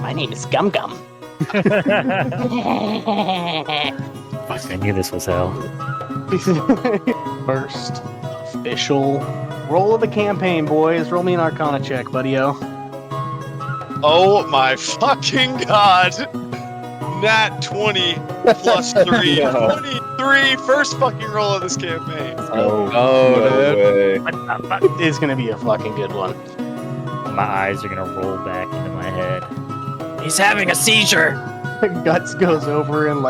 My name is Gum Gum. Fuck, I knew this was hell. First official roll of the campaign, boys. Roll me an Arcana check, buddy-o. Oh my fucking god! Nat 20 plus 3. No. 23! First fucking roll of this campaign. Oh, no way. It's gonna be a fucking good one. My eyes are gonna roll back into my head. He's having a seizure! Guts goes over and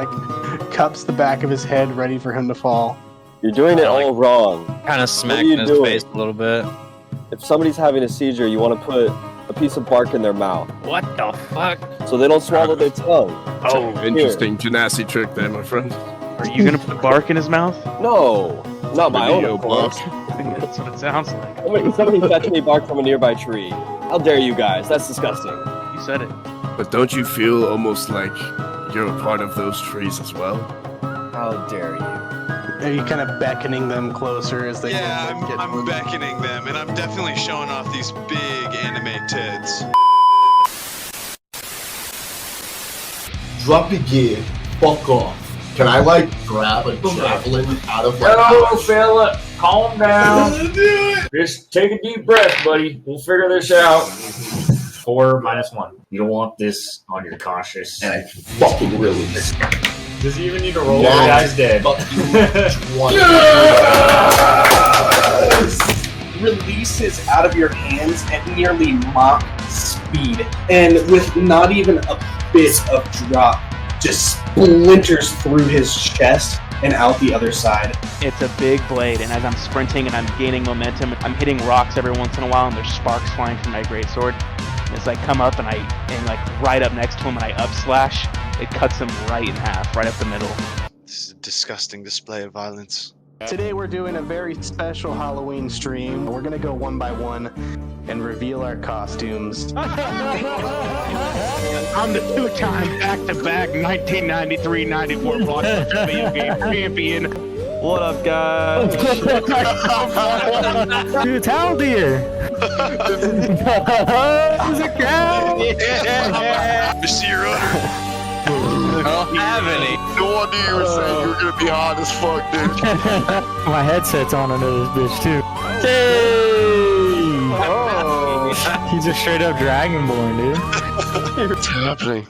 cups the back of his head, ready for him to fall. You're doing it all wrong. Kind of What smacked are you in his doing? face a little bit. If somebody's having a seizure, you want to put a piece of bark in their mouth What the fuck? so they don't swallow their tongue. Oh, Interesting Genasi trick there, my friend. Are you gonna put bark in his mouth? No, not my own, Video of course. That's what it sounds like. Somebody fetch me bark from a nearby tree. How dare you guys? That's disgusting. You said it. But don't you feel almost like you're a part of those trees as well? How dare you? Are you kind of beckoning them closer as they Yeah, get I'm beckoning them, and I'm definitely showing off these big anime tits. Drop your gear, fuck off. Can I grab a javelin out of my Hello, pouch? fella. Calm down. Just take a deep breath, buddy. We'll figure this out. 4 minus 1. You don't want this on your conscious. And I fucking really miss it. Does he even need to roll? Yeah. The guy's dead. Releases out of your hands at nearly Mach speed, and with not even a bit of drop, just splinters through his chest and out the other side. It's a big blade, and as I'm sprinting and I'm gaining momentum, I'm hitting rocks every once in a while, and there's sparks flying from my greatsword. And it's come up and right up next to him, and I up slash. It cuts him right in half, right up the middle. This is a disgusting display of violence. Today we're doing a very special Halloween stream. We're gonna go one by one and reveal our costumes. I'm the two-time back-to-back 1993-94 blockbuster video game champion. What up, guys? dude, it's Haldir! It's a cow! Mr. Your Honor. I don't have any. No wonder you were saying you were gonna be hot as fuck, dude. My headset's on under this bitch, too. Hey! Oh, He's a straight up Dragonborn, dude. What's happening?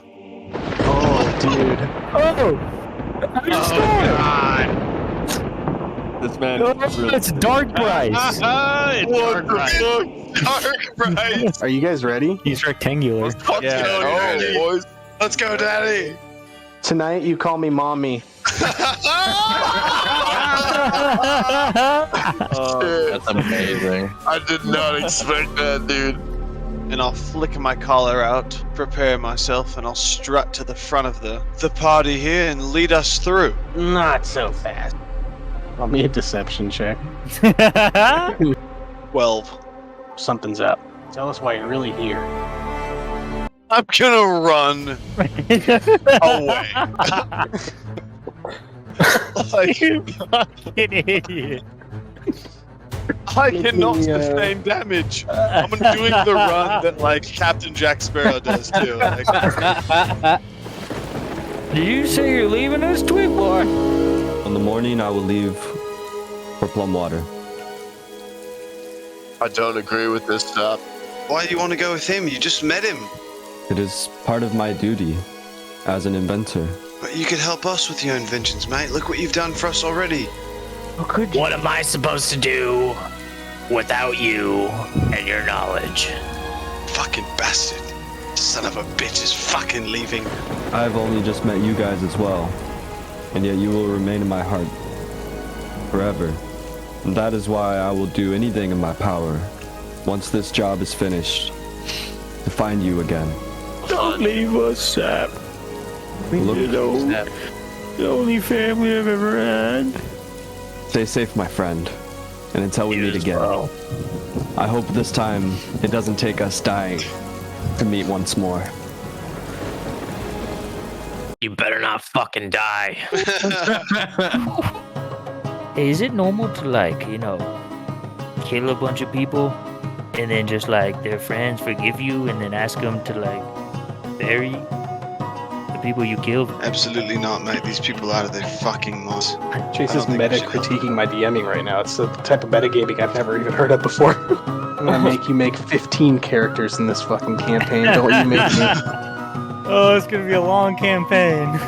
oh, dude. Oh! God! This man is really It's Dark Bryce! It's Dark Knight. Dark Bright. Are you guys ready? He's rectangular. Fuck Yeah. yeah, Oh, boys. Let's go, Daddy. Tonight you call me mommy. That's amazing. I did not expect that, dude. And I'll flick my collar out, prepare myself, and I'll strut to the front of the party here and lead us through. Not so fast. Roll me a deception check. 12. Something's up. Tell us why you're really here. I'm gonna run away. You fucking idiot. I cannot sustain damage. I'm doing the run that Captain Jack Sparrow does too. Did you say you're leaving us, Twig Boy? In the morning, I will leave for Plumwater. I don't agree with this stuff. Why do you want to go with him? You just met him. It is part of my duty as an inventor. But you could help us with your inventions, mate. Look what you've done for us already. What am I supposed to do without you and your knowledge? Fucking bastard. Son of a bitch is fucking leaving. I've only just met you guys as well, and yet you will remain in my heart forever. And that is why I will do anything in my power, once this job is finished, to find you again. Don't leave us, Sap. Look, The only family I've ever had. stay safe, my friend, and until we meet again, I hope this time it doesn't take us dying to meet once more. You better not fucking die. Is it normal to kill a bunch of people and then just their friends forgive you and then ask them to bury the people you killed? Absolutely not, mate. These people out of their fucking minds. Chase is I don't think meta we should. critiquing my DMing right now. It's the type of metagaming I've never even heard of before. I'm gonna make you make 15 characters in this fucking campaign. Don't you make me. Oh, it's gonna be a long campaign.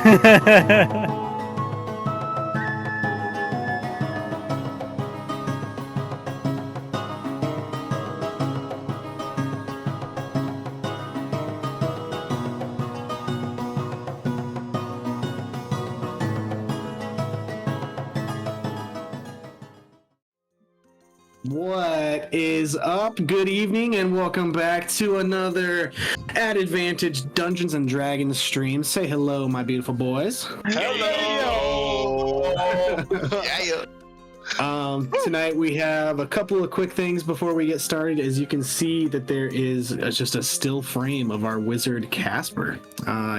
What is up? Good evening and welcome back to another At Advantage Dungeons and Dragons stream. Say hello, my beautiful boys. Hello. Tonight we have a couple of quick things before we get started. As you can see that there is just a still frame of our wizard Casper.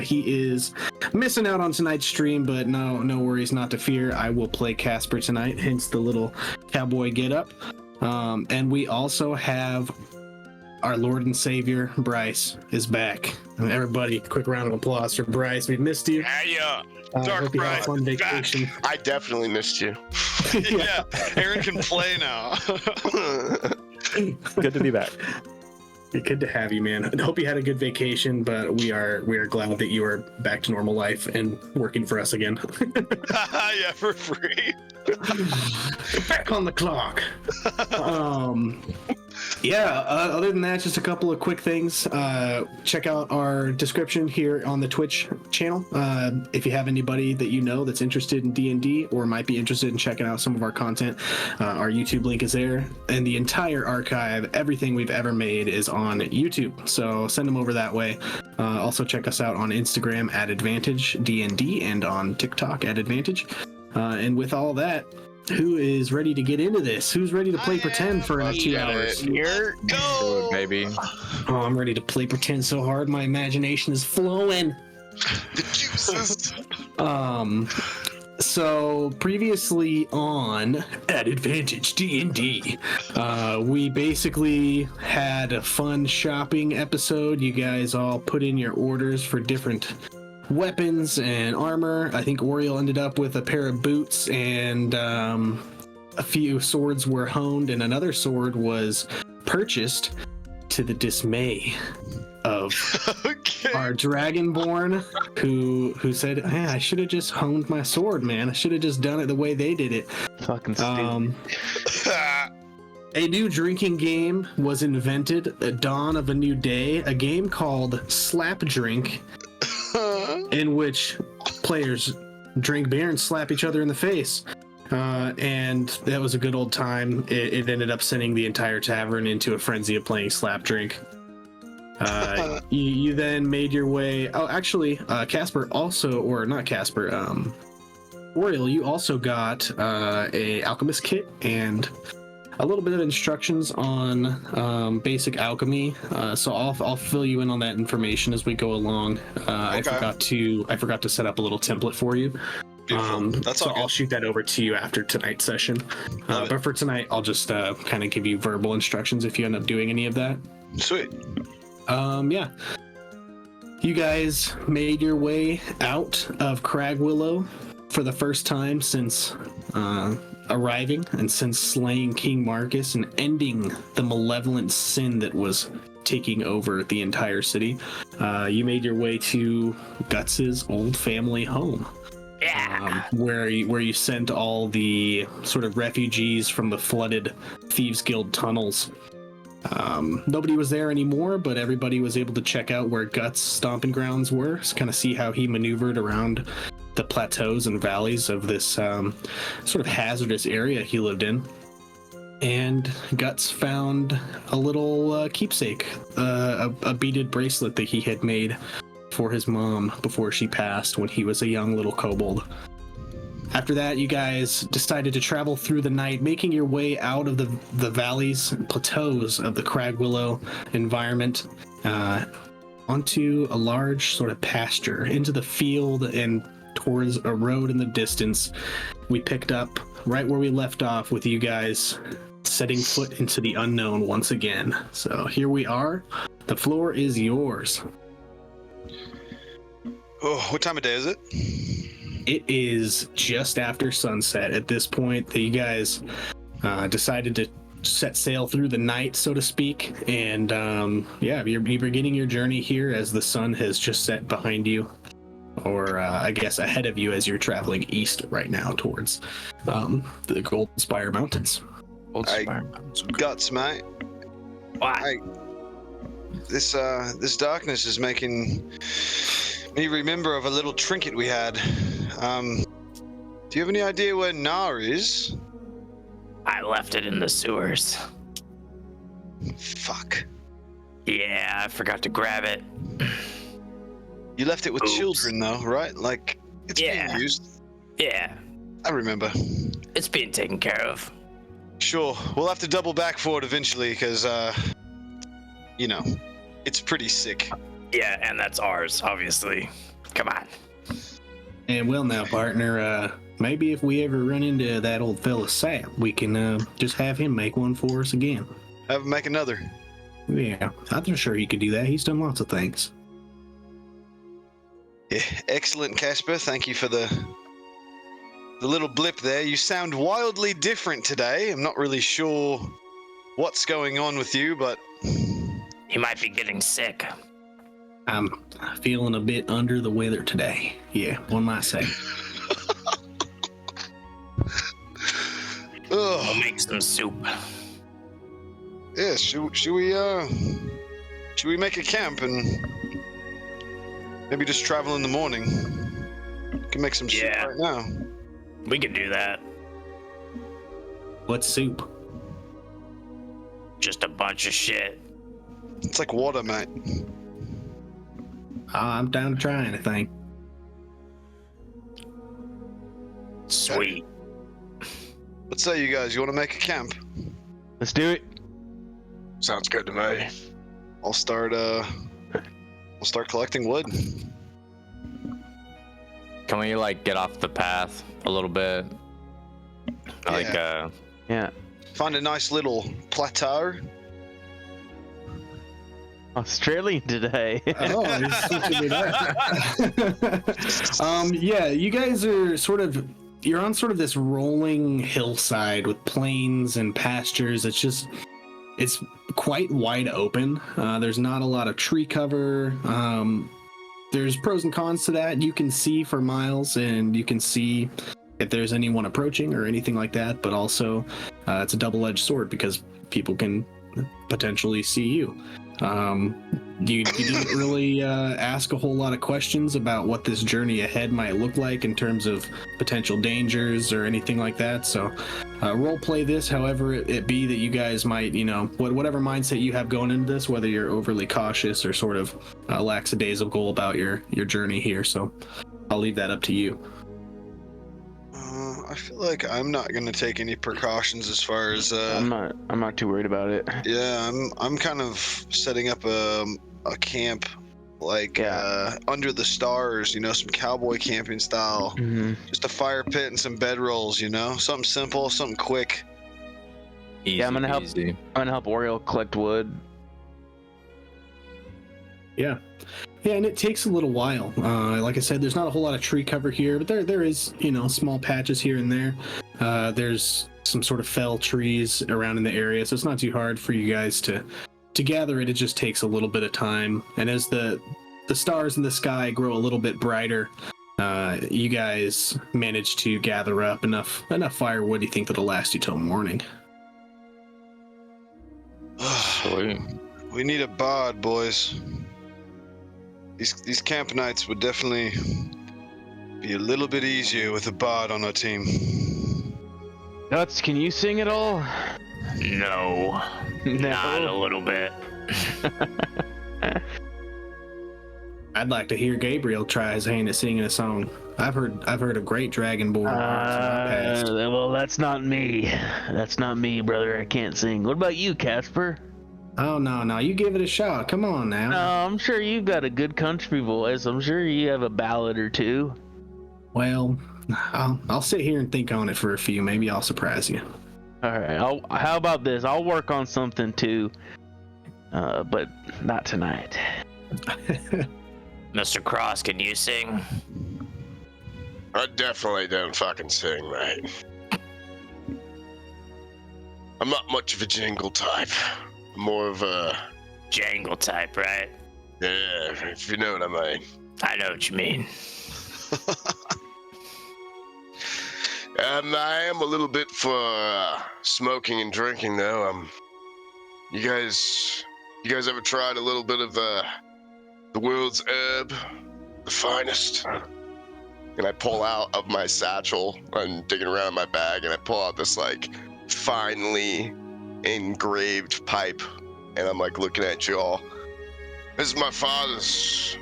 He is missing out on tonight's stream, but no worries, not to fear. I will play Casper tonight, hence the little cowboy getup. And we also have our Lord and Savior, Bryce, is back. And everybody, quick round of applause for Bryce. We've missed you. Yeah. Hope you had a fun vacation. I definitely missed you. Yeah, Aaron can play now. Good to be back. Good to have you, man. I hope you had a good vacation, but we are glad that you are back to normal life and working for us again. Yeah, for free. Back on the clock. Other than that, just a couple of quick things. Check out our description here on the Twitch channel. If you have anybody that you know that's interested in D&D or might be interested in checking out some of our content, our YouTube link is there. And the entire archive, everything we've ever made is on YouTube. So send them over that way. Also check us out on Instagram at Advantage D&D and on TikTok at Advantage. And with all that, who is ready to get into this? Who's ready to play pretend for 2 hours? Here, go, baby. Oh, I'm ready to play pretend so hard. My imagination is flowing. The juices. So previously on At Advantage D&D, we basically had a fun shopping episode. You guys all put in your orders for different weapons and armor. I think Oriel ended up with a pair of boots, and a few swords were honed, and another sword was purchased to the dismay of our Dragonborn, who said, hey, I should have just honed my sword, man. I should have just done it the way they did it. Fucking stupid. A new drinking game was invented at dawn of a new day, a game called Slap Drink, in which players drink beer and slap each other in the face. And that was a good old time. It ended up sending the entire tavern into a frenzy of playing Slap Drink. You then made your way... Oh, actually, Casper also... Or not Casper, Oriel, you also got a alchemist kit and a little bit of instructions on basic alchemy. So I'll fill you in on that information as we go along. I forgot to set up a little template for you. I'll shoot that over to you after tonight's session. But for tonight, I'll just kind of give you verbal instructions if you end up doing any of that. Sweet. Yeah. You guys made your way out of Cragwillow for the first time since arriving and since slaying King Marcus and ending the malevolent sin that was taking over the entire city. You made your way to Guts's old family home. Yeah. Where you sent all the sort of refugees from the flooded Thieves Guild tunnels. Nobody was there anymore, but everybody was able to check out where Guts' stomping grounds were, to kind of see how he maneuvered around the plateaus and valleys of this sort of hazardous area he lived in. And Guts found a little keepsake, a beaded bracelet that he had made for his mom before she passed when he was a young little kobold. After that, you guys decided to travel through the night, making your way out of the valleys and plateaus of the Cragwillow environment onto a large sort of pasture, into the field and towards a road in the distance. We picked up right where we left off with you guys setting foot into the unknown once again. So here we are. The floor is yours. Oh, what time of day is it? It is just after sunset at this point that you guys decided to set sail through the night, so to speak. And you're beginning your journey here as the sun has just set behind you, or I guess ahead of you as you're traveling east right now towards the Golden Spire Mountains. Guts, mate. Why? This darkness is making me remember of a little trinket we had. Do you have any idea where Nar is? I left it in the sewers. Fuck. Yeah, I forgot to grab it. You left it with Oops. children, though, right? Like, it's being used. Yeah. I remember. It's being taken care of. Sure. We'll have to double back for it eventually, because, it's pretty sick. Yeah, and that's ours, obviously. Come on. And well now, partner, maybe if we ever run into that old fella Sap, we can just have him make one for us again. Have him make another. Yeah, I'm sure he could do that. He's done lots of things. Yeah, excellent, Casper. Thank you for the little blip there. You sound wildly different today. I'm not really sure what's going on with you, but... He might be getting sick. I'm feeling a bit under the weather today. Yeah, one might say. We'll make some soup. Yeah, should we make a camp and maybe just travel in the morning? We can make some soup right now. We can do that. What soup? Just a bunch of shit. It's like water, mate. I'm down to try anything. Sweet. What say you guys? You want to make a camp? Let's do it. Sounds good to me. I'll start collecting wood. Can we get off the path a little bit? Yeah. Find a nice little plateau. Australian today. Oh, it's switching it up. Yeah, you guys are you're on sort of this rolling hillside with plains and pastures. It's quite wide open. There's not a lot of tree cover. There's pros and cons to that. You can see for miles, and you can see if there's anyone approaching or anything like that, but also it's a double-edged sword because people can potentially see you. You didn't really ask a whole lot of questions about what this journey ahead might look like in terms of potential dangers or anything like that. So role play this however it be that you guys might, whatever mindset you have going into this, whether you're overly cautious or sort of lackadaisical about your journey here. So I'll leave that up to you. I feel like I'm not gonna take any precautions as far as I'm not too worried about it. Yeah, I'm kind of setting up a camp under the stars, some cowboy camping style. Mm-hmm. Just a fire pit and some bedrolls, something simple, something quick. Easy, I'm gonna help Oriole collect wood. Yeah, and it takes a little while. Like I said, there's not a whole lot of tree cover here, but there is, small patches here and there. There's some sort of fell trees around in the area, so it's not too hard for you guys to gather it. It just takes a little bit of time. And as the stars in the sky grow a little bit brighter, you guys manage to gather up enough firewood you think that'll last you till morning. Sweet. We need a bard, boys. These camp nights would definitely be a little bit easier with a bard on our team. Nuts, can you sing at all? No. Not a little bit. I'd like to hear Gabriel try his hand at singing a song. I've heard of great dragonborn parts in my past. Well, that's not me. That's not me, brother. I can't sing. What about you, Casper? Oh, no, you give it a shot. Come on now. No, I'm sure you've got a good country voice. I'm sure you have a ballad or two. Well, I'll sit here and think on it for a few. Maybe I'll surprise you. All right. How about this? I'll work on something too, but not tonight. Mr. Cross, can you sing? I definitely don't fucking sing, mate. I'm not much of a jingle type. I'm more of a jangle type, right? Yeah, if you know what I mean. I know what you mean. I am a little bit for smoking and drinking, though. You guys ever tried a little bit of the world's herb, the finest? And I pull out of my satchel, I'm digging around in my bag, and I pull out this like finely engraved pipe, and I'm like looking at you all. This is my father's.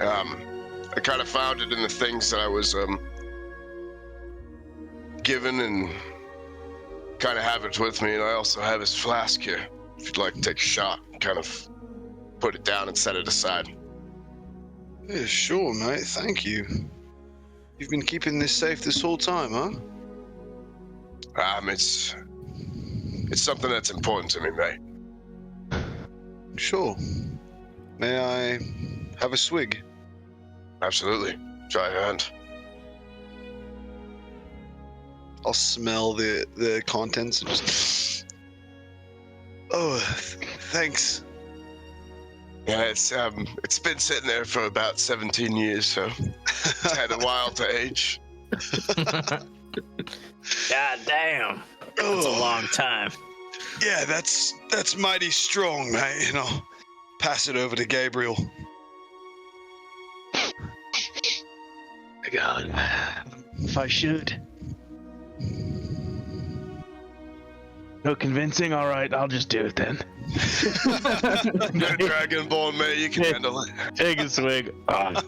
I kind of found it in the things that I was given, and kind of have it with me. And I also have his flask here. If you'd like to take a shot, kind of put it down and set it aside. Yeah, sure, mate. Thank you. You've been keeping this safe this whole time, huh? It's something that's important to me, mate. Sure. May I have a swig? Absolutely. Try your hand. I'll smell the contents and just... Oh, thanks. Yeah, it's been sitting there for about 17 years, so it's had a while to age. God damn. That's a long time. Yeah, that's mighty strong, mate. And I'll pass it over to Gabriel. God, if I should. No convincing? Alright, I'll just do it then. You're Dragonborn, mate. You can handle it. Take a swig. Oh.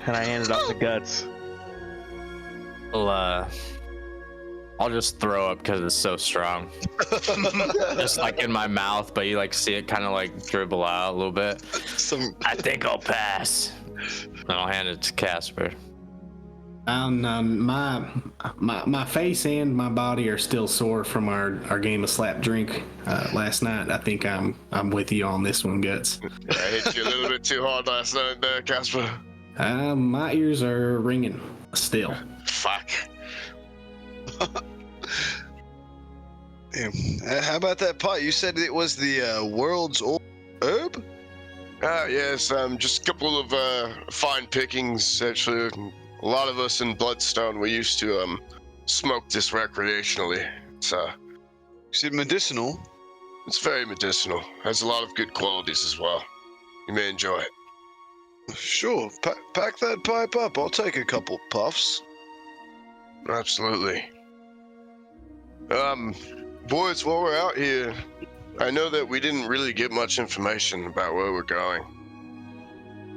And I handed off the guts. I'll just throw up because it's so strong. Just like in my mouth, but you like see it kind of like dribble out a little bit. I think I'll pass. Then I'll hand it to Casper. My face and my body are still sore from our game of slap drink last night. I think I'm with you on this one, Guts. I hit you a little bit too hard last night there, Casper. My ears are ringing still. Fuck. Yeah. How about that pot? You said it was the world's old herb? Yes, just a couple of fine pickings, actually. A lot of us in Bloodstone, we used to smoke this recreationally. Is it medicinal? It's very medicinal. Has a lot of good qualities as well. You may enjoy it. Sure. Pack that pipe up. I'll take a couple puffs. Absolutely. Boys, while we're out here, I know that we didn't really get much information about where we're going.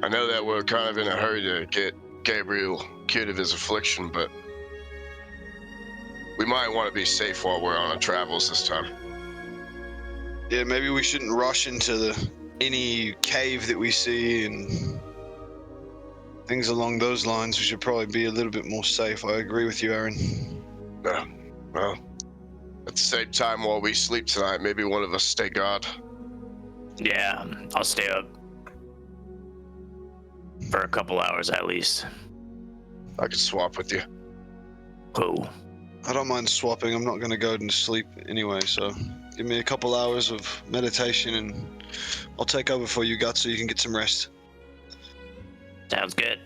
I know that we're kind of in a hurry to get Gabriel cured of his affliction, but we might want to be safe while we're on our travels this time. Yeah, maybe we shouldn't rush into any cave that we see and things along those lines. We should probably be a little bit more safe. I agree with you, Aaron. Well, at the same time, while we sleep tonight, maybe one of us stay guard. Yeah, I'll stay up for a couple hours at least. I could swap with you. Cool. I don't mind swapping. I'm not going to go to sleep anyway, so give me a couple hours of meditation and I'll take over for you, Guts, so you can get some rest. Sounds good.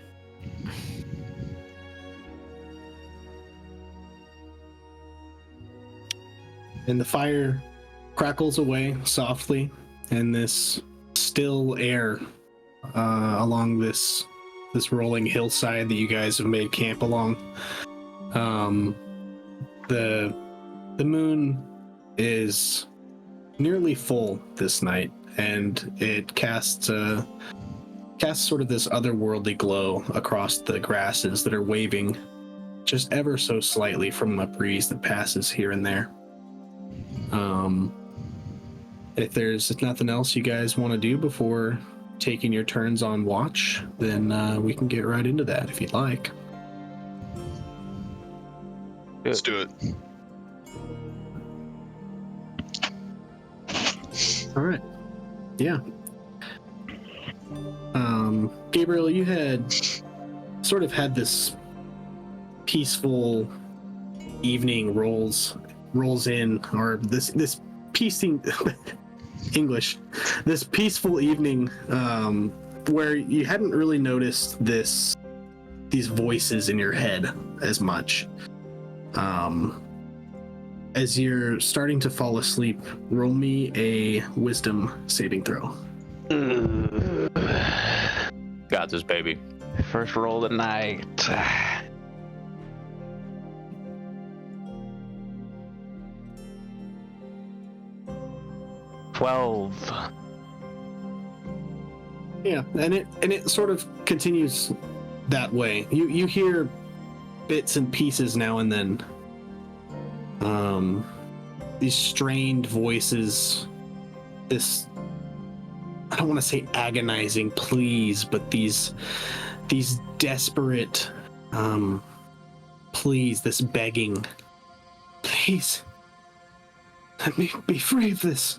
And the fire crackles away softly, and this still air along this rolling hillside that you guys have made camp along. The moon is nearly full this night, and it casts sort of this otherworldly glow across the grasses that are waving just ever so slightly from a breeze that passes here and there. If there's nothing else you guys want to do before taking your turns on watch, then we can get right into that if you'd like. Let's do it. All right. Yeah. Gabriel, you had sort of had this peaceful evening rolls in, or this piecing English, this peaceful evening, where you hadn't really noticed these voices in your head as much. As you're starting to fall asleep, roll me a wisdom saving throw. Got this, baby. First roll of the night. 12. Yeah, and it sort of continues that way. You hear bits and pieces now and then. These strained voices, this, I don't want to say agonizing pleas, but these desperate pleas, this begging. Please, let me be free of this.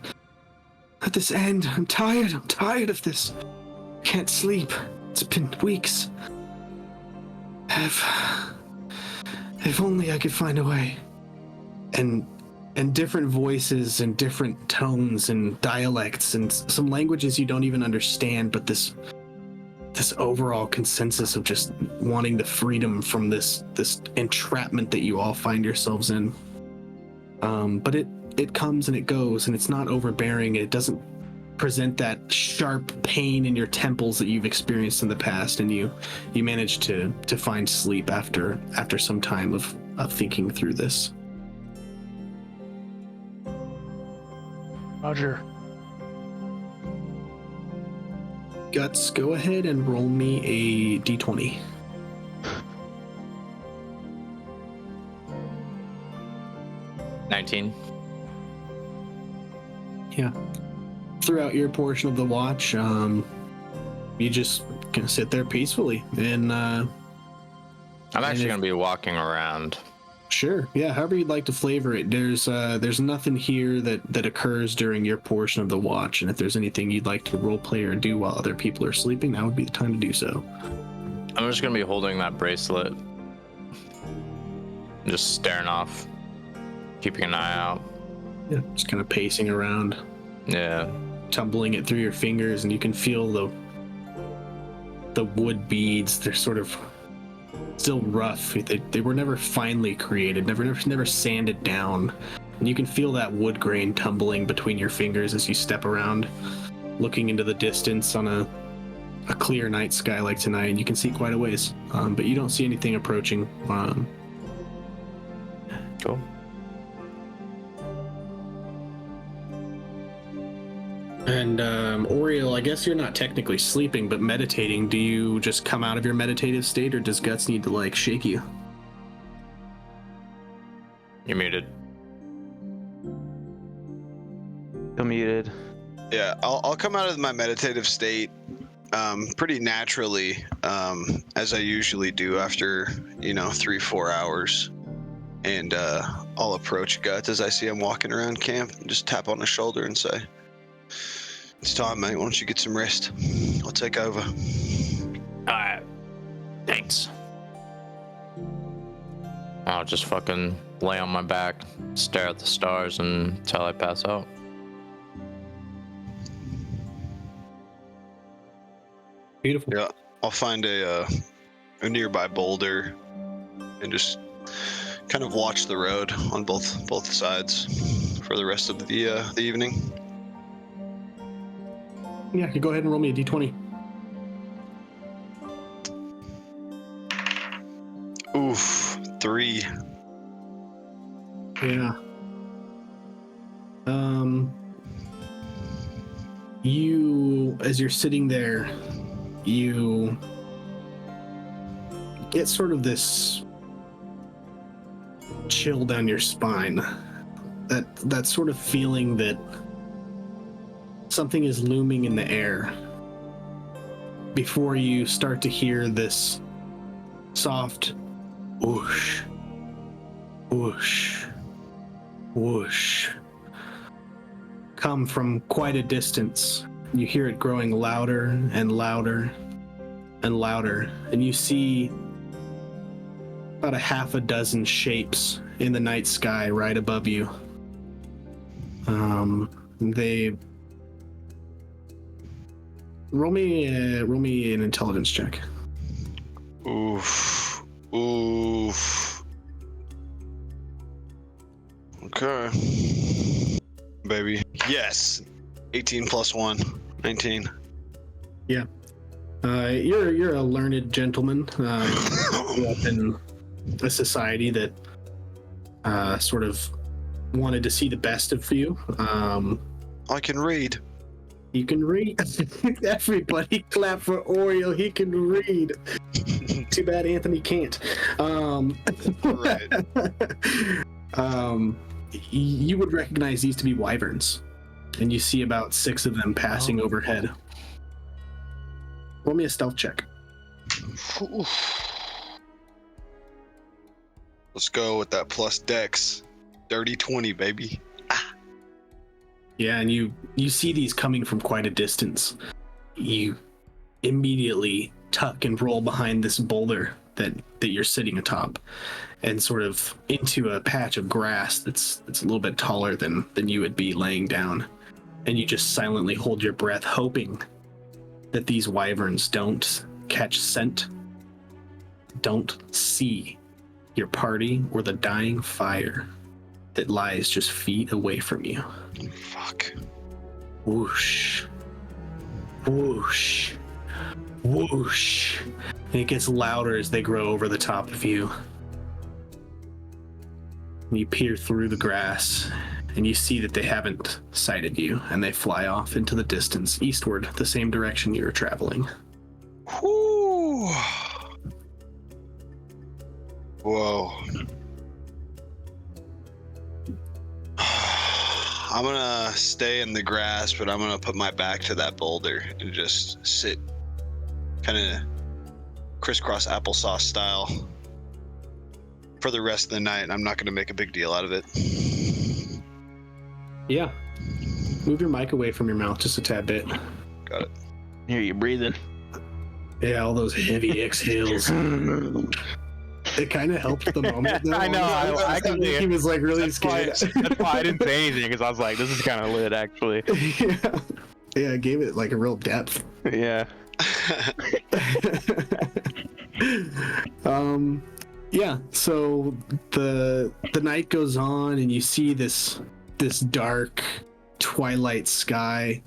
Let this end. I'm tired of this. Can't sleep. It's been weeks. If only I could find a way. And different voices and different tones and dialects and some languages you don't even understand, but this overall consensus of just wanting the freedom from this entrapment that you all find yourselves in. But it comes and it goes, and it's not overbearing. It doesn't present that sharp pain in your temples that you've experienced in the past, and you manage to find sleep after some time of thinking through this. Roger. Guts, go ahead and roll me a d20. $19. Yeah. Throughout your portion of the watch, you just can sit there peacefully, and I'm actually going to be walking around. Sure, yeah, however you'd like to flavor it. There's nothing here that occurs during your portion of the watch, and if there's anything you'd like to roleplay or do while other people are sleeping, that would be the time to do so. I'm just going to be holding that bracelet. Just staring off, keeping an eye out. Yeah, just kind of pacing around. Yeah. Tumbling it through your fingers, and you can feel the wood beads. They're sort of still rough. They were never finely created, never sanded down. And you can feel that wood grain tumbling between your fingers as you step around, looking into the distance on a clear night sky like tonight, and you can see quite a ways. But you don't see anything approaching. Cool. And Oriel, I guess you're not technically sleeping, but meditating. Do you just come out of your meditative state, or does Guts need to shake you? You're muted. Still muted. Yeah, I'll come out of my meditative state pretty naturally, as I usually do after 3-4 hours, and I'll approach Guts as I see him walking around camp and just tap on his shoulder and say, "It's time, mate. Why don't you get some rest? I'll take over." Alright. Thanks. I'll just fucking lay on my back, stare at the stars until I pass out. Beautiful. Yeah, I'll find a nearby boulder and just kind of watch the road on both sides for the rest of the evening. Yeah, you go ahead and roll me a d20. Oof, 3. Yeah. You, as you're sitting there, you get sort of this chill down your spine. That sort of feeling that something is looming in the air before you start to hear this soft whoosh, whoosh, whoosh come from quite a distance, you hear it growing louder and louder and louder, and you see about a half a dozen shapes in the night sky right above you. They roll me an intelligence check. Oof. Okay. Baby. Yes. 18 plus 1. 19. Yeah. You're a learned gentleman. Grew up in a society that sort of wanted to see the best of you. I can read. You can read. Everybody clap for Oreo. He can read. Too bad Anthony can't. Right. You would recognize these to be wyverns, and you see about 6 of them passing overhead. Roll me a stealth check. Let's go with that plus dex. Dirty 20, baby. Yeah, and you see these coming from quite a distance. You immediately tuck and roll behind this boulder that you're sitting atop, and sort of into a patch of grass that's a little bit taller than you would be laying down. And you just silently hold your breath, hoping that these wyverns don't catch scent, don't see your party or the dying fire that lies just feet away from you. Fuck. Whoosh. Whoosh. Whoosh. And it gets louder as they grow over the top of you. And you peer through the grass, and you see that they haven't sighted you, and they fly off into the distance, eastward, the same direction you were traveling. Whoo. Whoa. I'm gonna stay in the grass, but I'm gonna put my back to that boulder and just sit kind of crisscross applesauce style for the rest of the night. I'm not gonna make a big deal out of it. Yeah. Move your mic away from your mouth just a tad bit. Got it. Hear you breathing. Yeah, all those heavy exhales. It kind of helped the moment. Though. I know. I can think he was like really scared. That's why I didn't say anything, because I was like, this is kind of lit, actually. Yeah, it gave it like a real depth. Yeah. Yeah, so the night goes on, and you see this dark twilight sky,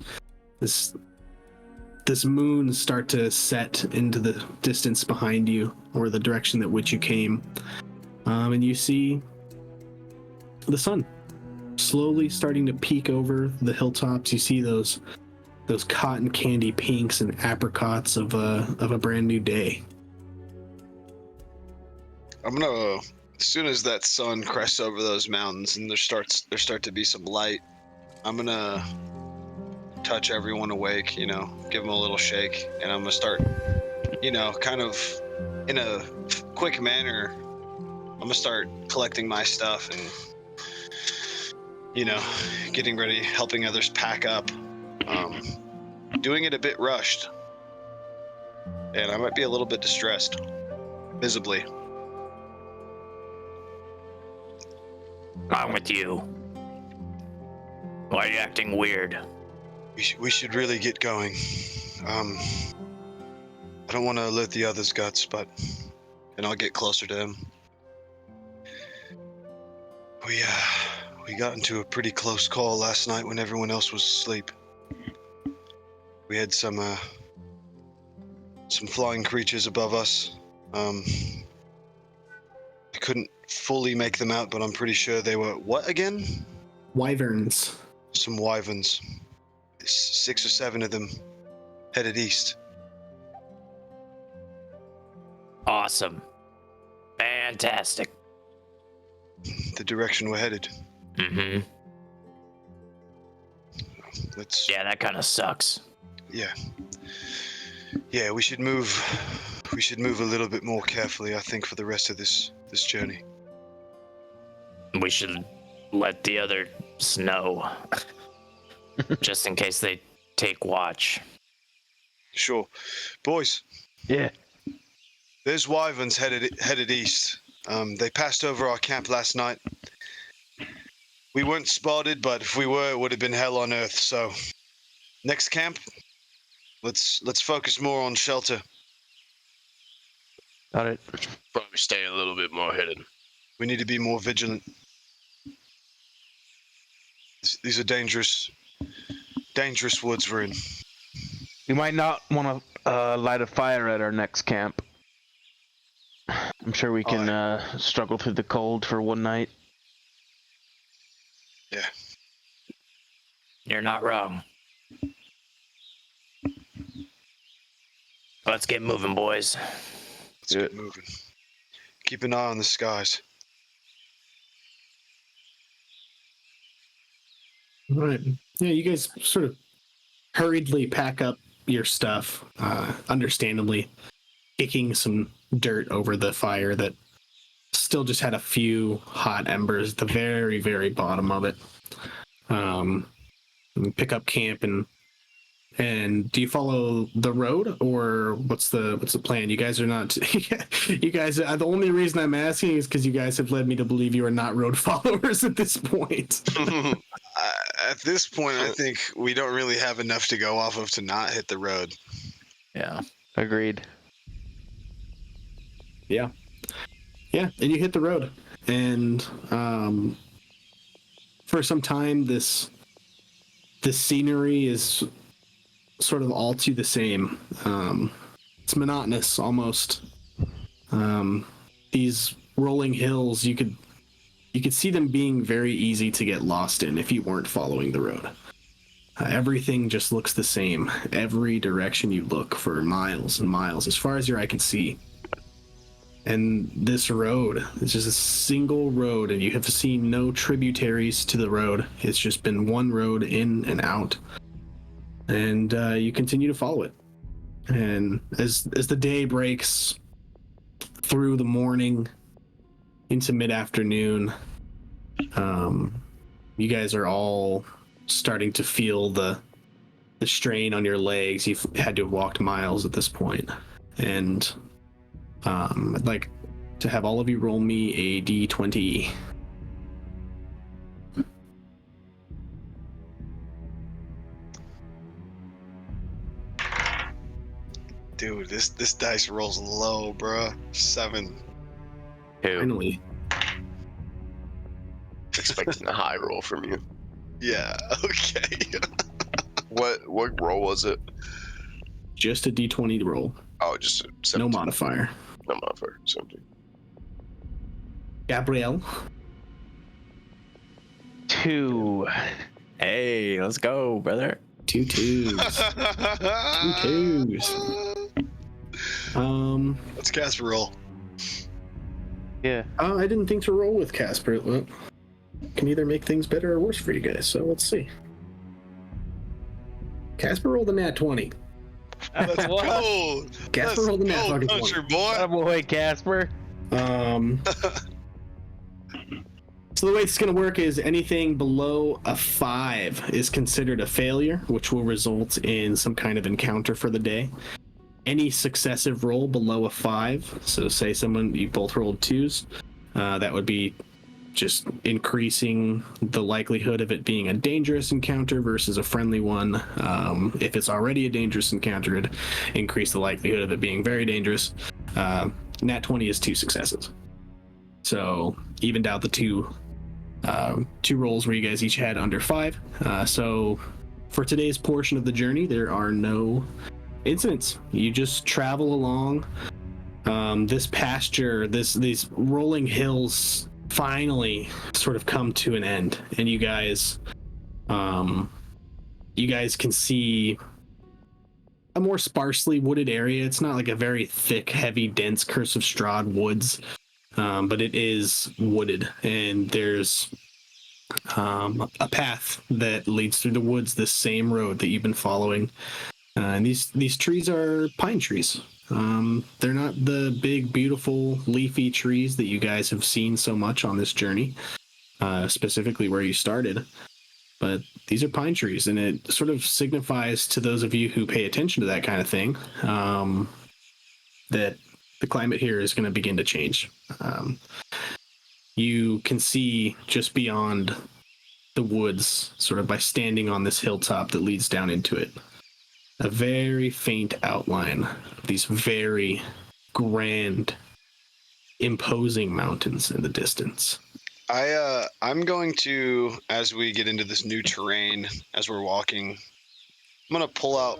this moon start to set into the distance behind you, or the direction that which you came, and you see the sun slowly starting to peek over the hilltops. You see those cotton candy pinks and apricots of a brand new day. I'm gonna, as soon as that sun crests over those mountains and there start to be some light, I'm gonna touch everyone awake, give them a little shake, and I'm gonna start, kind of in a quick manner, I'm gonna start collecting my stuff and, getting ready, helping others pack up, doing it a bit rushed, and I might be a little bit distressed, visibly. I'm with you. Why are you acting weird? We should really get going. I don't want to alert the others' guts, and I'll get closer to them. We got into a pretty close call last night when everyone else was asleep. We had some flying creatures above us. I couldn't fully make them out, but I'm pretty sure they were what again? Wyverns. Some wyverns. 6 or 7 of them headed east. Awesome. Fantastic. The direction we're headed. Mm-hmm. Yeah, that kind of sucks. Yeah, we should move a little bit more carefully, I think, for the rest of this journey. We should let the others know. Just in case they take watch. Sure. Boys. Yeah. There's wyverns headed east. They passed over our camp last night. We weren't spotted, but if we were, it would have been hell on earth. So, next camp, let's focus more on shelter. Got it. Probably stay a little bit more hidden. We need to be more vigilant. These are dangerous woods we're in. We might not want to light a fire at our next camp. I'm sure we can struggle through the cold for one night. Yeah. You're not wrong. Let's get moving, boys. Let's get moving. Keep an eye on the skies. Right. Yeah, you guys sort of hurriedly pack up your stuff, understandably kicking some dirt over the fire that still just had a few hot embers at the very, very bottom of it. Pick up camp and do you follow the road, or what's the plan? You guys are not. You guys. The only reason I'm asking is because you guys have led me to believe you are not road followers at this point. At this point, I think we don't really have enough to go off of to not hit the road. Yeah. Agreed. Yeah, and you hit the road, and for some time, this scenery is sort of all to the same. It's monotonous almost. These rolling hills, you could see them being very easy to get lost in if you weren't following the road. Everything just looks the same. Every direction you look for miles and miles, as far as your eye can see. And this road is just a single road, and you have seen no tributaries to the road. It's just been one road in and out. And you continue to follow it. And as the day breaks through the morning into mid-afternoon, you guys are all starting to feel the strain on your legs. You've had to have walked miles at this point. And I'd like to have all of you roll me a d20. Dude, this dice rolls low, bruh. 7. Finally. Expecting a high roll from you. Yeah, okay. What roll was it? Just a d20 roll. Oh, just a no modifier. No modifier. 17. Gabrielle. 2. Hey, let's go, brother. 2 2s. 2 2s. Let's Casper roll. Yeah. I didn't think to roll with Casper. Well, can either make things better or worse for you guys, so let's see. Casper rolled a nat 20. Let's go. Casper rolled a nat fucking 20. Country boy. Boy, Casper. So the way it's going to work is anything below a 5 is considered a failure, which will result in some kind of encounter for the day. Any successive roll below a 5, so say you both rolled 2s, that would be just increasing the likelihood of it being a dangerous encounter versus a friendly one. If it's already a dangerous encounter, it'd increase the likelihood of it being very dangerous. Nat 20 is 2 successes. So evened out the two rolls where you guys each had under 5. So for today's portion of the journey, there are no incidents. You just travel along this pasture, these rolling hills finally sort of come to an end, and you guys can see a more sparsely wooded area. It's not like a very thick, heavy, dense Curse of Strahd woods, but it is wooded, and there's a path that leads through the woods, this same road that you've been following. And these trees are pine trees. They're not the big, beautiful, leafy trees that you guys have seen so much on this journey, specifically where you started. but these are pine trees, and it sort of signifies to those of you who pay attention to that kind of thing that the climate here is going to begin to change. You can see just beyond the woods, sort of by standing on this hilltop that leads down into it, a very faint outline of these very grand, imposing mountains in the distance. I'm going to, as we get into this new terrain, as we're walking, I'm gonna pull out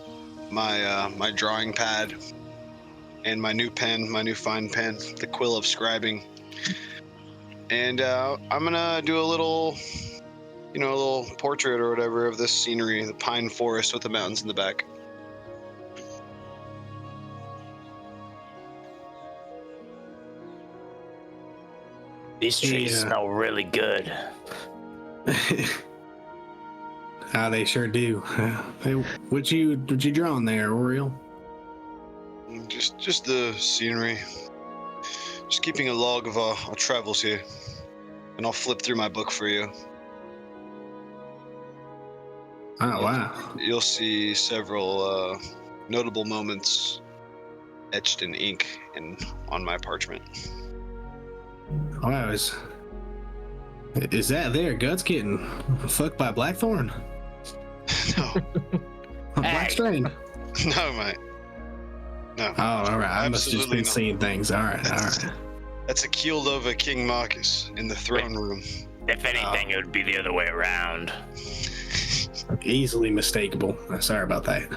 my my drawing pad and my new pen, my new fine pen, the quill of scribing, and I'm gonna do a little, a little portrait or whatever of this scenery, the pine forest with the mountains in the back. These trees smell really good. They sure do. Hey, what you drawing there, Oriole? Just the scenery. Just keeping a log of our travels here, and I'll flip through my book for you. Oh wow! You'll see several notable moments etched in ink and on my parchment. Wow, is that there? Guts getting fucked by Blackthorn? No. Blackstrain? No, mate. No. Oh, all right. I must have just been not. seeing things. All right. That's a keeled over King Marcus in the throne room. If anything, it would be the other way around. Easily mistakable. Sorry about that.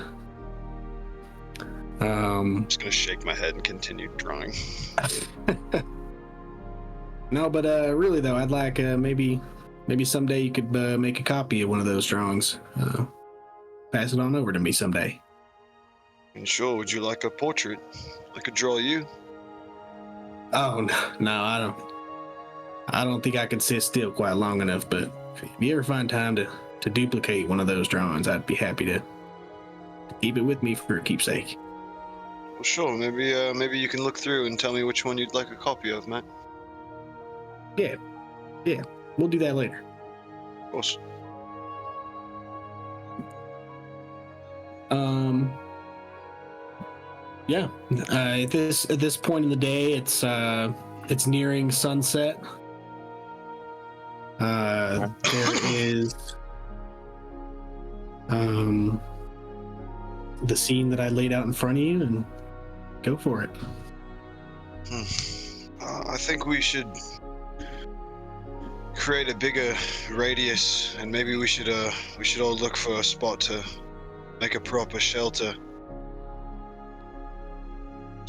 I'm just gonna shake my head and continue drawing. No, but really though, I'd like maybe someday you could make a copy of one of those drawings. Pass it on over to me someday. And sure, would you like a portrait? I could draw you. Oh no, I don't think I can sit still quite long enough. But if you ever find time to duplicate one of those drawings, I'd be happy to keep it with me for a keepsake. Well, sure. Maybe you can look through and tell me which one you'd like a copy of, Matt. Yeah, we'll do that later. Of course. Yeah. At this point in the day, it's nearing sunset. There is the scene that I laid out in front of you, and go for it. I think we should create a bigger radius, and maybe we should all look for a spot to make a proper shelter.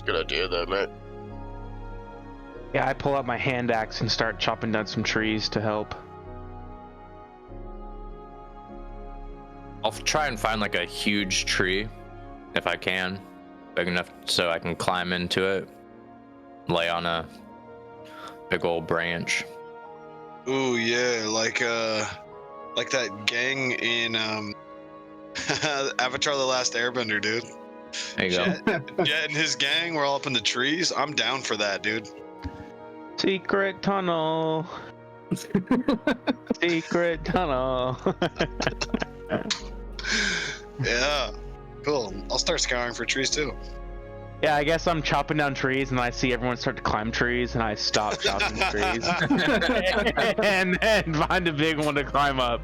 Good idea, though, mate. Yeah, I pull out my hand axe and start chopping down some trees to help. I'll try and find like a huge tree, if I can, big enough so I can climb into it, lay on a big old branch. Ooh, yeah, like that gang in Avatar: The Last Airbender, dude. There you go. Jet and his gang were all up in the trees. I'm down for that, dude. Secret tunnel. Secret tunnel. Yeah, cool. I'll start scouring for trees too. Yeah, I guess I'm chopping down trees, and I see everyone start to climb trees, and I stop chopping trees, and find a big one to climb up.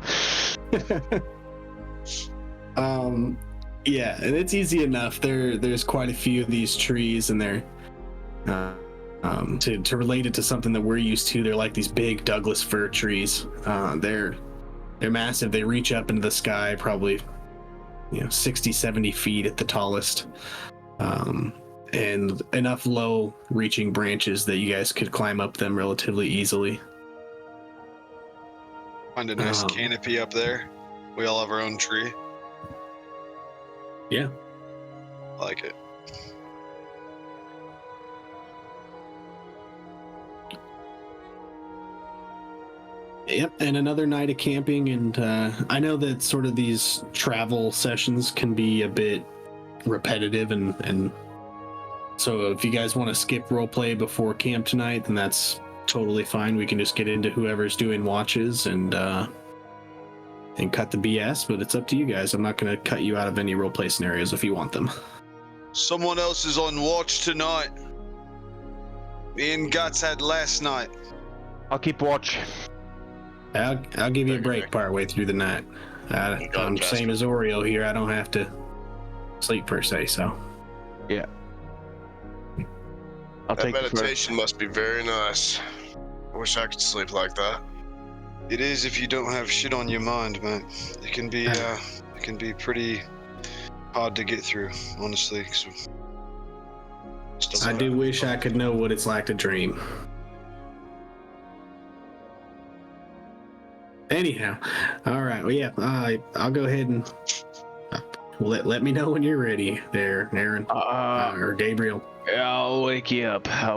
Yeah, and it's easy enough. There's quite a few of these trees, and they're to relate it to something that we're used to. They're like these big Douglas fir trees. They're massive. They reach up into the sky, probably 60, 70 feet at the tallest. And enough low reaching branches that you guys could climb up them relatively easily. Find a nice canopy up there. We all have our own tree. Yeah. I like it. Yep, and another night of camping, and I know that sort of these travel sessions can be a bit repetitive, and so if you guys want to skip roleplay before camp tonight, then that's totally fine. We can just get into whoever's doing watches, and cut the BS, but it's up to you guys. I'm not going to cut you out of any roleplay scenarios if you want them. Someone else is on watch tonight. Me and Guts had last night. I'll keep watch. I'll give you a break partway through the night. I'm the same as Oreo here. I don't have to sleep per se, so. Yeah. I'll That take the meditation must be very nice. I wish I could sleep like that. It is if you don't have shit on your mind, man. It can be pretty hard to get through, honestly. So, I do wish I could know what it's like to dream. Anyhow, all right. Well, yeah, I'll go ahead and let me know when you're ready there, Aaron. Or Gabriel. I'll wake you up. I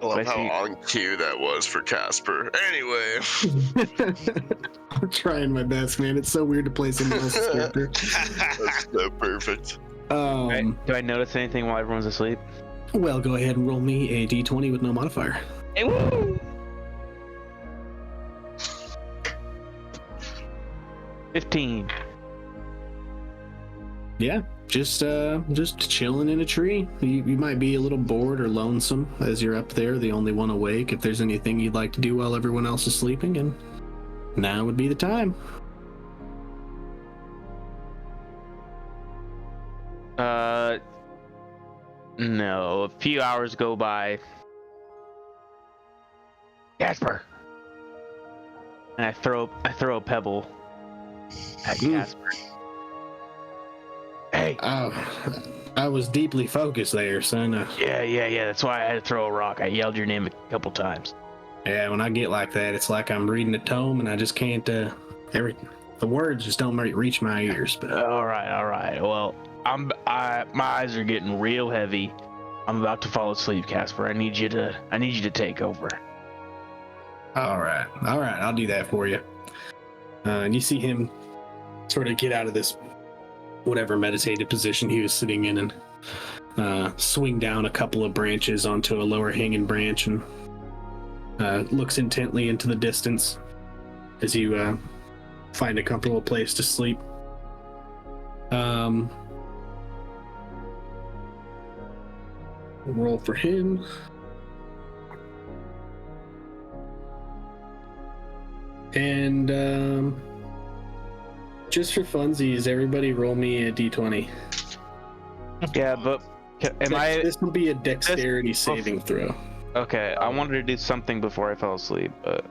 love how on cue that was for Casper. Anyway. I'm trying my best, man. It's so weird to play someone else's character. That's so perfect. Do I notice anything while everyone's asleep? Well, go ahead and roll me a d20 with no modifier. Hey, woo! 15. Yeah, just chilling in a tree. You might be a little bored or lonesome as you're up there, the only one awake. If there's anything you'd like to do while everyone else is sleeping, and now would be the time. No. A few hours go by. Casper. And I throw a pebble at Casper. Hey. I was deeply focused there, son. Yeah. That's why I had to throw a rock. I yelled your name a couple times. Yeah, when I get like that, it's like I'm reading a tome and I just can't. The words just don't reach my ears. But all right. Well, my eyes are getting real heavy. I'm about to fall asleep, Casper. I need you to take over. All right. I'll do that for you. And you see him sort of get out of this whatever meditative position he was sitting in and swing down a couple of branches onto a lower hanging branch and looks intently into the distance as you find a comfortable place to sleep. Roll for him. And just for funsies, everybody roll me a d20. Yeah, but this will be a dexterity saving throw. Okay, I wanted to do something before I fell asleep, but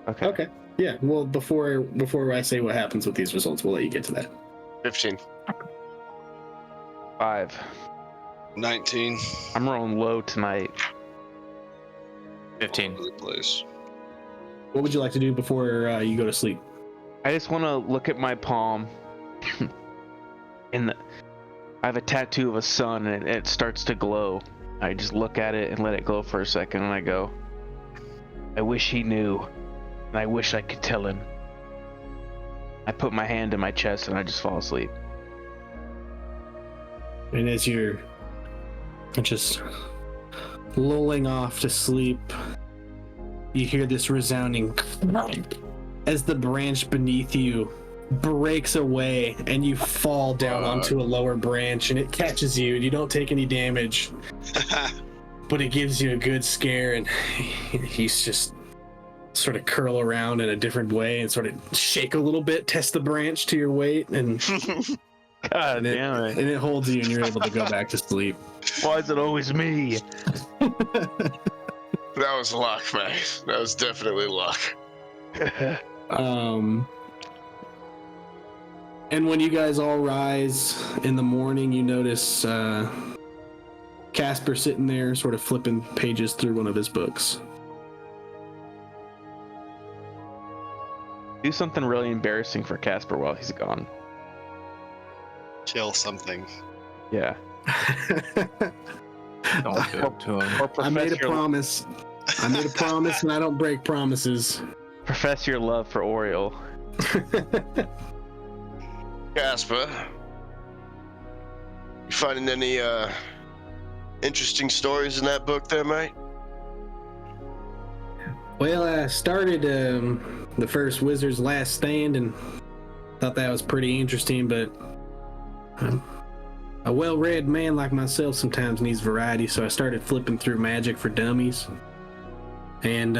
okay. Okay. Yeah, well, before I say what happens with these results, we'll let you get to that. 15. 5. 19. I'm rolling low tonight. 15. Place. What would you like to do before you go to sleep? I just want to look at my palm. I have a tattoo of a sun, and it starts to glow. I just look at it and let it glow for a second, and I go, I wish he knew, and I wish I could tell him. I put my hand in my chest, and I just fall asleep. And as you're just lulling off to sleep, you hear this resounding as the branch beneath you breaks away and you fall down onto a lower branch, and it catches you and you don't take any damage. But it gives you a good scare, and he's just sort of curl around in a different way and sort of shake a little bit, test the branch to your weight, and God damn it. And it holds you and you're able to go back to sleep. Why is it always me? That was luck, mate. That was definitely luck. And when you guys all rise in the morning, you notice Casper sitting there sort of flipping pages through one of his books. Do something really embarrassing for Casper while he's gone. Kill something. Yeah. Don't do it to him. I made a promise. I made a promise, and I don't break promises. Profess your love for Oriole. Casper, you finding any interesting stories in that book there, mate? Well, I started the first Wizard's Last Stand and thought that was pretty interesting, but a well-read man like myself sometimes needs variety, so I started flipping through Magic for Dummies. And,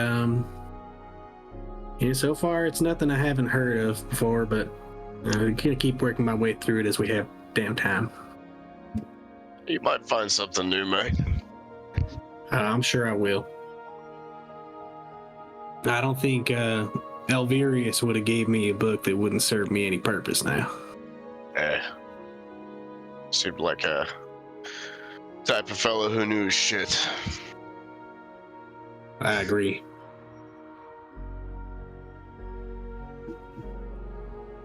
so far it's nothing I haven't heard of before, but I'm gonna keep working my way through it as we have damn time. You might find something new, mate. I'm sure I will. I don't think Elvirius would have gave me a book that wouldn't serve me any purpose now. Seemed like a type of fellow who knew his shit. I agree.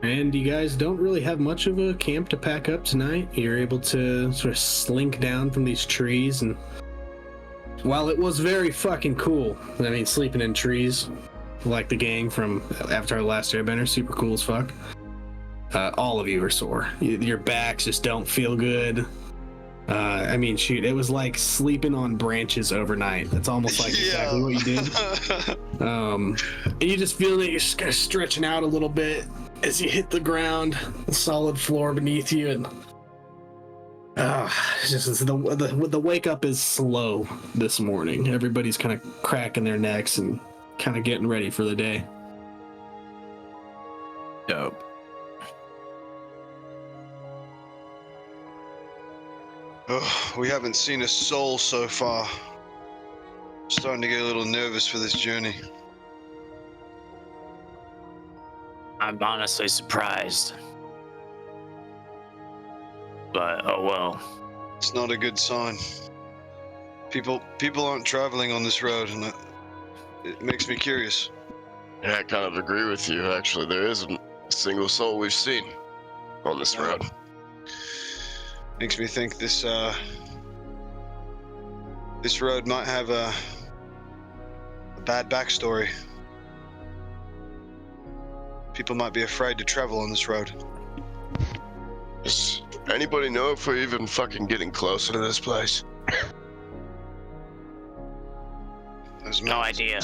And you guys don't really have much of a camp to pack up tonight. You're able to sort of slink down from these trees, and while it was very fucking cool, I mean, sleeping in trees, like the gang from Avatar: The Last Airbender, super cool as fuck. All of you are sore. Your backs just don't feel good. I mean, shoot, it was like sleeping on branches overnight. That's almost like exactly what you did. And you just feel that you're just kind of stretching out a little bit as you hit the ground, the solid floor beneath you, and just the wake up is slow this morning. Everybody's kind of cracking their necks and kind of getting ready for the day. Dope. Oh, we haven't seen a soul so far. Starting to get a little nervous for this journey. I'm honestly surprised. But, oh well. It's not a good sign. People aren't traveling on this road, and it makes me curious. Yeah, I kind of agree with you, actually. There isn't a single soul we've seen on this road. Makes me think this road might have a bad backstory. People might be afraid to travel on this road. Does anybody know if we're even fucking getting closer to this place? No idea.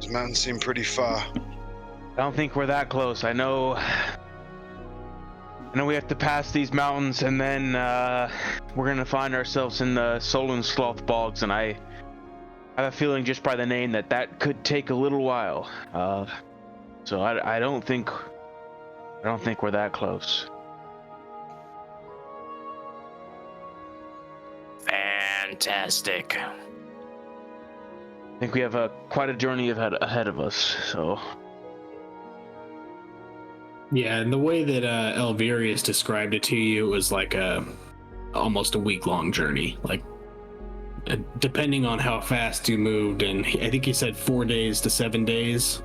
Those mountains seem pretty far. I don't think we're that close. I know we have to pass these mountains, and then we're gonna find ourselves in the Solon Sloth Bogs, and I have a feeling just by the name that could take a little while. So I don't think we're that close. Fantastic. I think we have quite a journey ahead of us. So. Yeah, and the way that Elvirius described it to you, it was like almost a week-long journey. Like, depending on how fast you moved, and I think he said 4 days to 7 days.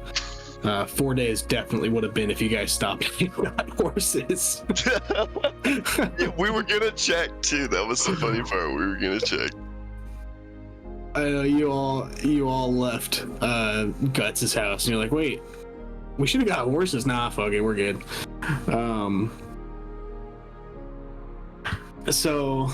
4 days definitely would have been if you guys stopped and got horses. Yeah, we were gonna check too. That was the funny part. We were gonna check. I know you all left Guts' house, and you're like, wait. We should have got horses. Nah, fuck it, we're good. So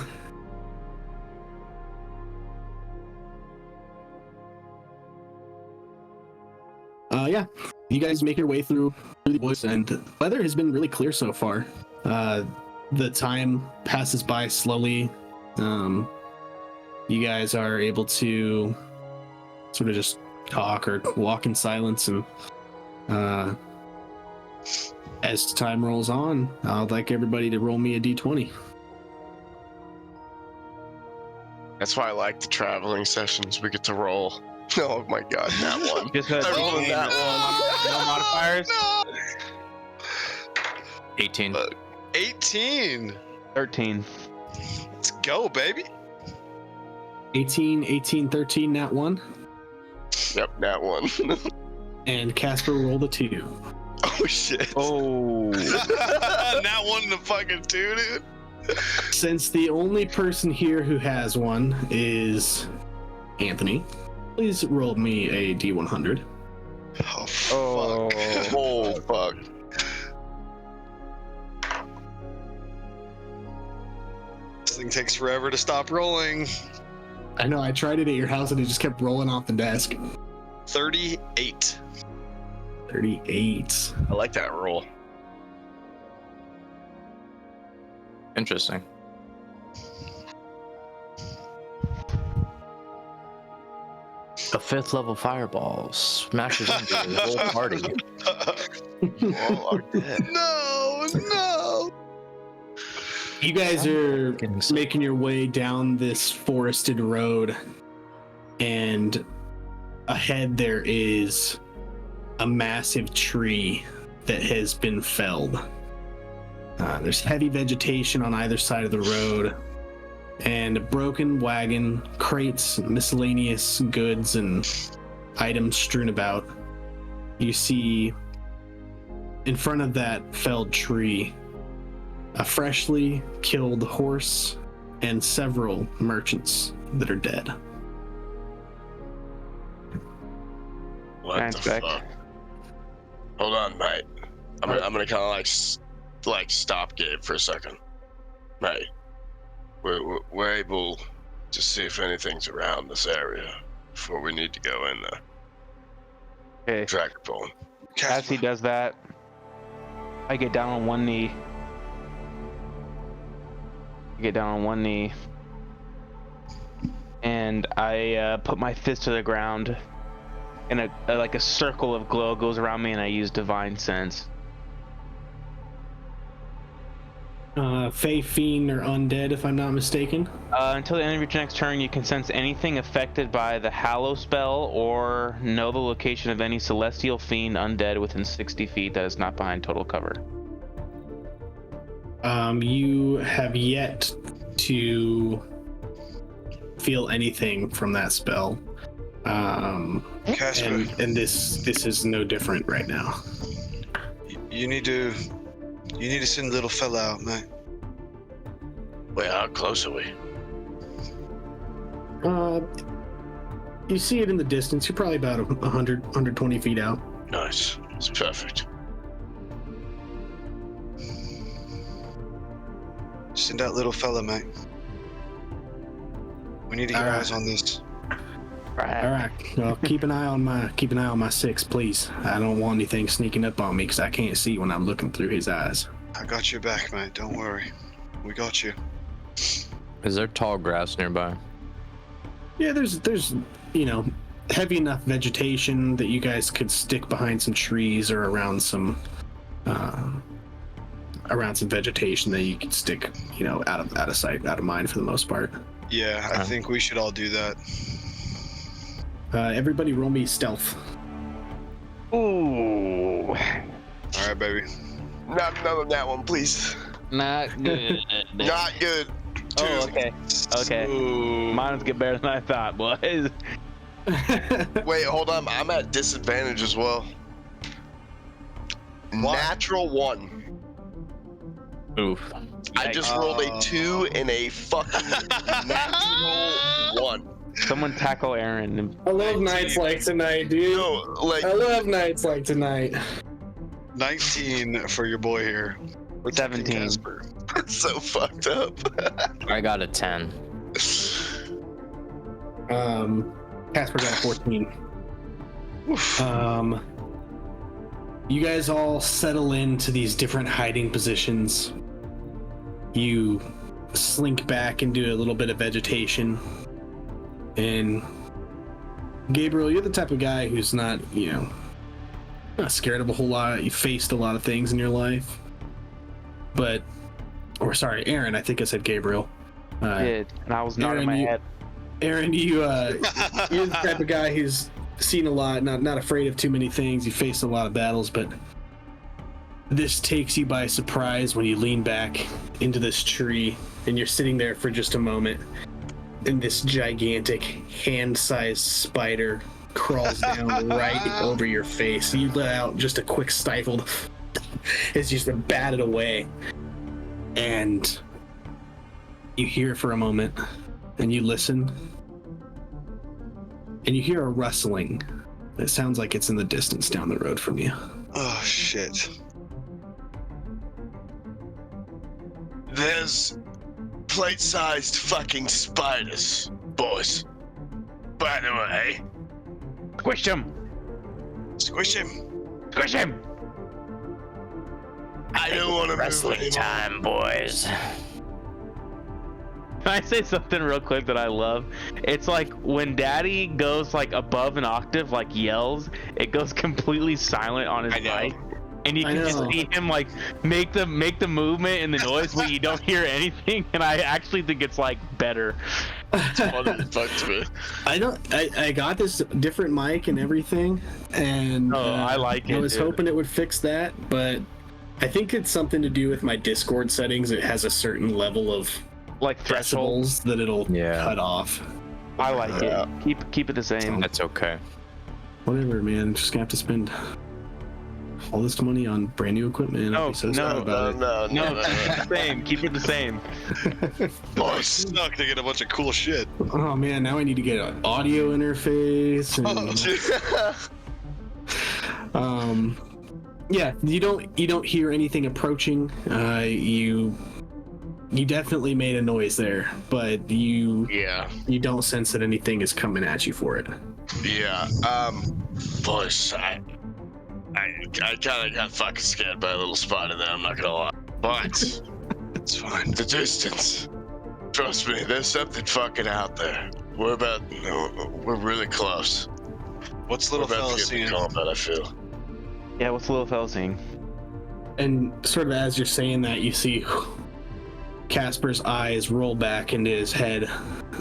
yeah, you guys make your way through the woods, and the weather has been really clear so far. The time passes by slowly. You guys are able to sort of just talk or walk in silence, and as time rolls on, I'd like everybody to roll me a d20. That's why I like the traveling sessions. We get to roll. Oh my god, that one. Just I rolled that one. No modifiers. No. 18. 18. 13. Let's go, baby. 18, 13, nat 1. Yep, that one. And Casper rolled a 2. Oh shit. Oh. Not one to fucking 2, dude. Since the only person here who has one is Anthony, please roll me a d100. Oh fuck. Oh fuck. This thing takes forever to stop rolling. I know, I tried it at your house and it just kept rolling off the desk. 38. 38. I like that roll. Interesting. A 5th level fireball smashes into the whole party. All are dead. No! You guys are making your way down this forested road, and ahead there is a massive tree that has been felled. There's heavy vegetation on either side of the road, and a broken wagon, crates, miscellaneous goods, and items strewn about. You see, in front of that felled tree, a freshly killed horse and several merchants that are dead. What the fuck? Hold on, mate. I'm gonna kind of like stop Gabe for a second. Mate, we're able to see if anything's around this area before we need to go in there. Okay. Track your phone. As he does that, I get down on one knee. And I put my fist to the ground, and like a circle of glow goes around me, and I use Divine Sense. Fey, Fiend, or Undead, if I'm not mistaken. Until the end of your next turn, you can sense anything affected by the Hallow spell, or know the location of any Celestial, Fiend, Undead within 60 feet that is not behind total cover. You have yet to feel anything from that spell. Casper. And this is no different right now. You need to send little fella out, mate. Wait, how close are we? You see it in the distance. You're probably about 120 feet out. Nice. It's perfect. Send out little fella, mate. We need to get eyes on this. All right. Well, keep an eye on my 6, please. I don't want anything sneaking up on me because I can't see when I'm looking through his eyes. I got your back, mate. Don't worry. We got you. Is there tall grass nearby? Yeah, there's heavy enough vegetation that you guys could stick behind some trees or around some vegetation that you could stick, out of sight, out of mind for the most part. Yeah, I think we should all do that. Everybody roll me stealth. Ooh. All right, baby. Not another that one, please. Not good. Not good. Oh, okay. Ooh. Mine's get better than I thought, boys. Wait, hold on. I'm at disadvantage as well. Natural 1. Oof. I just rolled a 2 and a fucking natural 1. Someone tackle Aaron. I love nights like tonight, dude. I love nights like tonight. 19 for your boy here. 17. Casper. It's so fucked up. I got a 10. Casper got a 14. You guys all settle into these different hiding positions. You slink back into a little bit of vegetation. And Gabriel, you're the type of guy who's not not scared of a whole lot. You faced a lot of things in your life. Aaron, I think I said Gabriel. Did, and I was nodding my head. Aaron, you're the type of guy who's seen a lot, not afraid of too many things. You faced a lot of battles, but this takes you by surprise when you lean back into this tree and you're sitting there for just a moment, and this gigantic hand-sized spider crawls down right over your face. You let out just a quick stifled as you just bat it away, and you hear for a moment, and you listen, and you hear a rustling. It sounds like it's in the distance down the road from you. Oh, shit. There's plate-sized fucking spiders, boys. By the way, Squish him! Squish him. Squish him! I don't want to Wrestling time, boys. Can I say something real quick that I love? It's like when Daddy goes like above an octave, like yells, it goes completely silent on his mic. And you can just see him like make the movement and the noise, but you don't hear anything. And I actually think it's like better. I got this different mic and everything, and I like it. I was hoping it would fix that, but I think it's something to do with my Discord settings. It has a certain level of like decibels that it'll cut off. I like it. Keep it the same. That's okay. Whatever, man. Just gonna have to spend all this money on brand new equipment. No, I'll be so sad about it. No, keep it the same. Keep it the same. Oh, stuck to get a bunch of cool shit. Oh man, now I need to get an audio interface. And, yeah, you don't hear anything approaching. You definitely made a noise there, but you don't sense that anything is coming at you for it. Yeah. Boys, I kind of got fucking scared by a little spot in there. I'm not gonna lie, but it's fine. The distance. Trust me, there's something fucking out there. We're really close. What's little fella seeing? Combat, I feel. Yeah, what's little fella seeing? And sort of as you're saying that, you see Casper's eyes roll back into his head,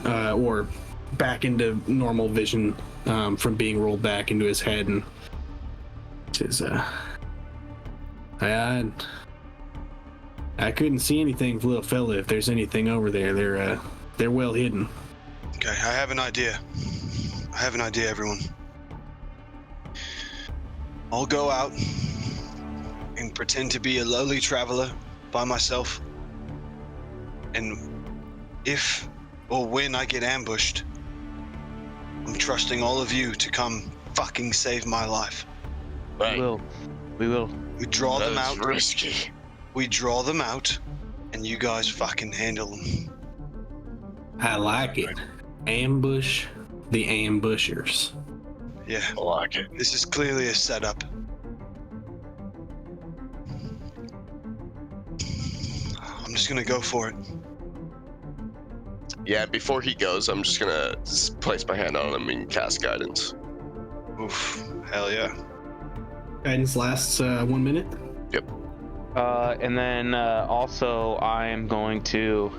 or back into normal vision from being rolled back into his head, and says, I couldn't see anything, little fella. If there's anything over there, they're well hidden. Okay, I have an idea. Everyone. I'll go out and pretend to be a lowly traveler by myself. And if or when I get ambushed, I'm trusting all of you to come fucking save my life. Right. We will. We draw them out. Risky. We draw them out, and you guys fucking handle them. I like it. Ambush the ambushers. Yeah. I like it. This is clearly a setup. I'm just gonna go for it. Yeah, before he goes, I'm just gonna place my hand on him and cast guidance. Oof. Hell yeah. Guidance lasts 1 minute. Yep. And then also I am going to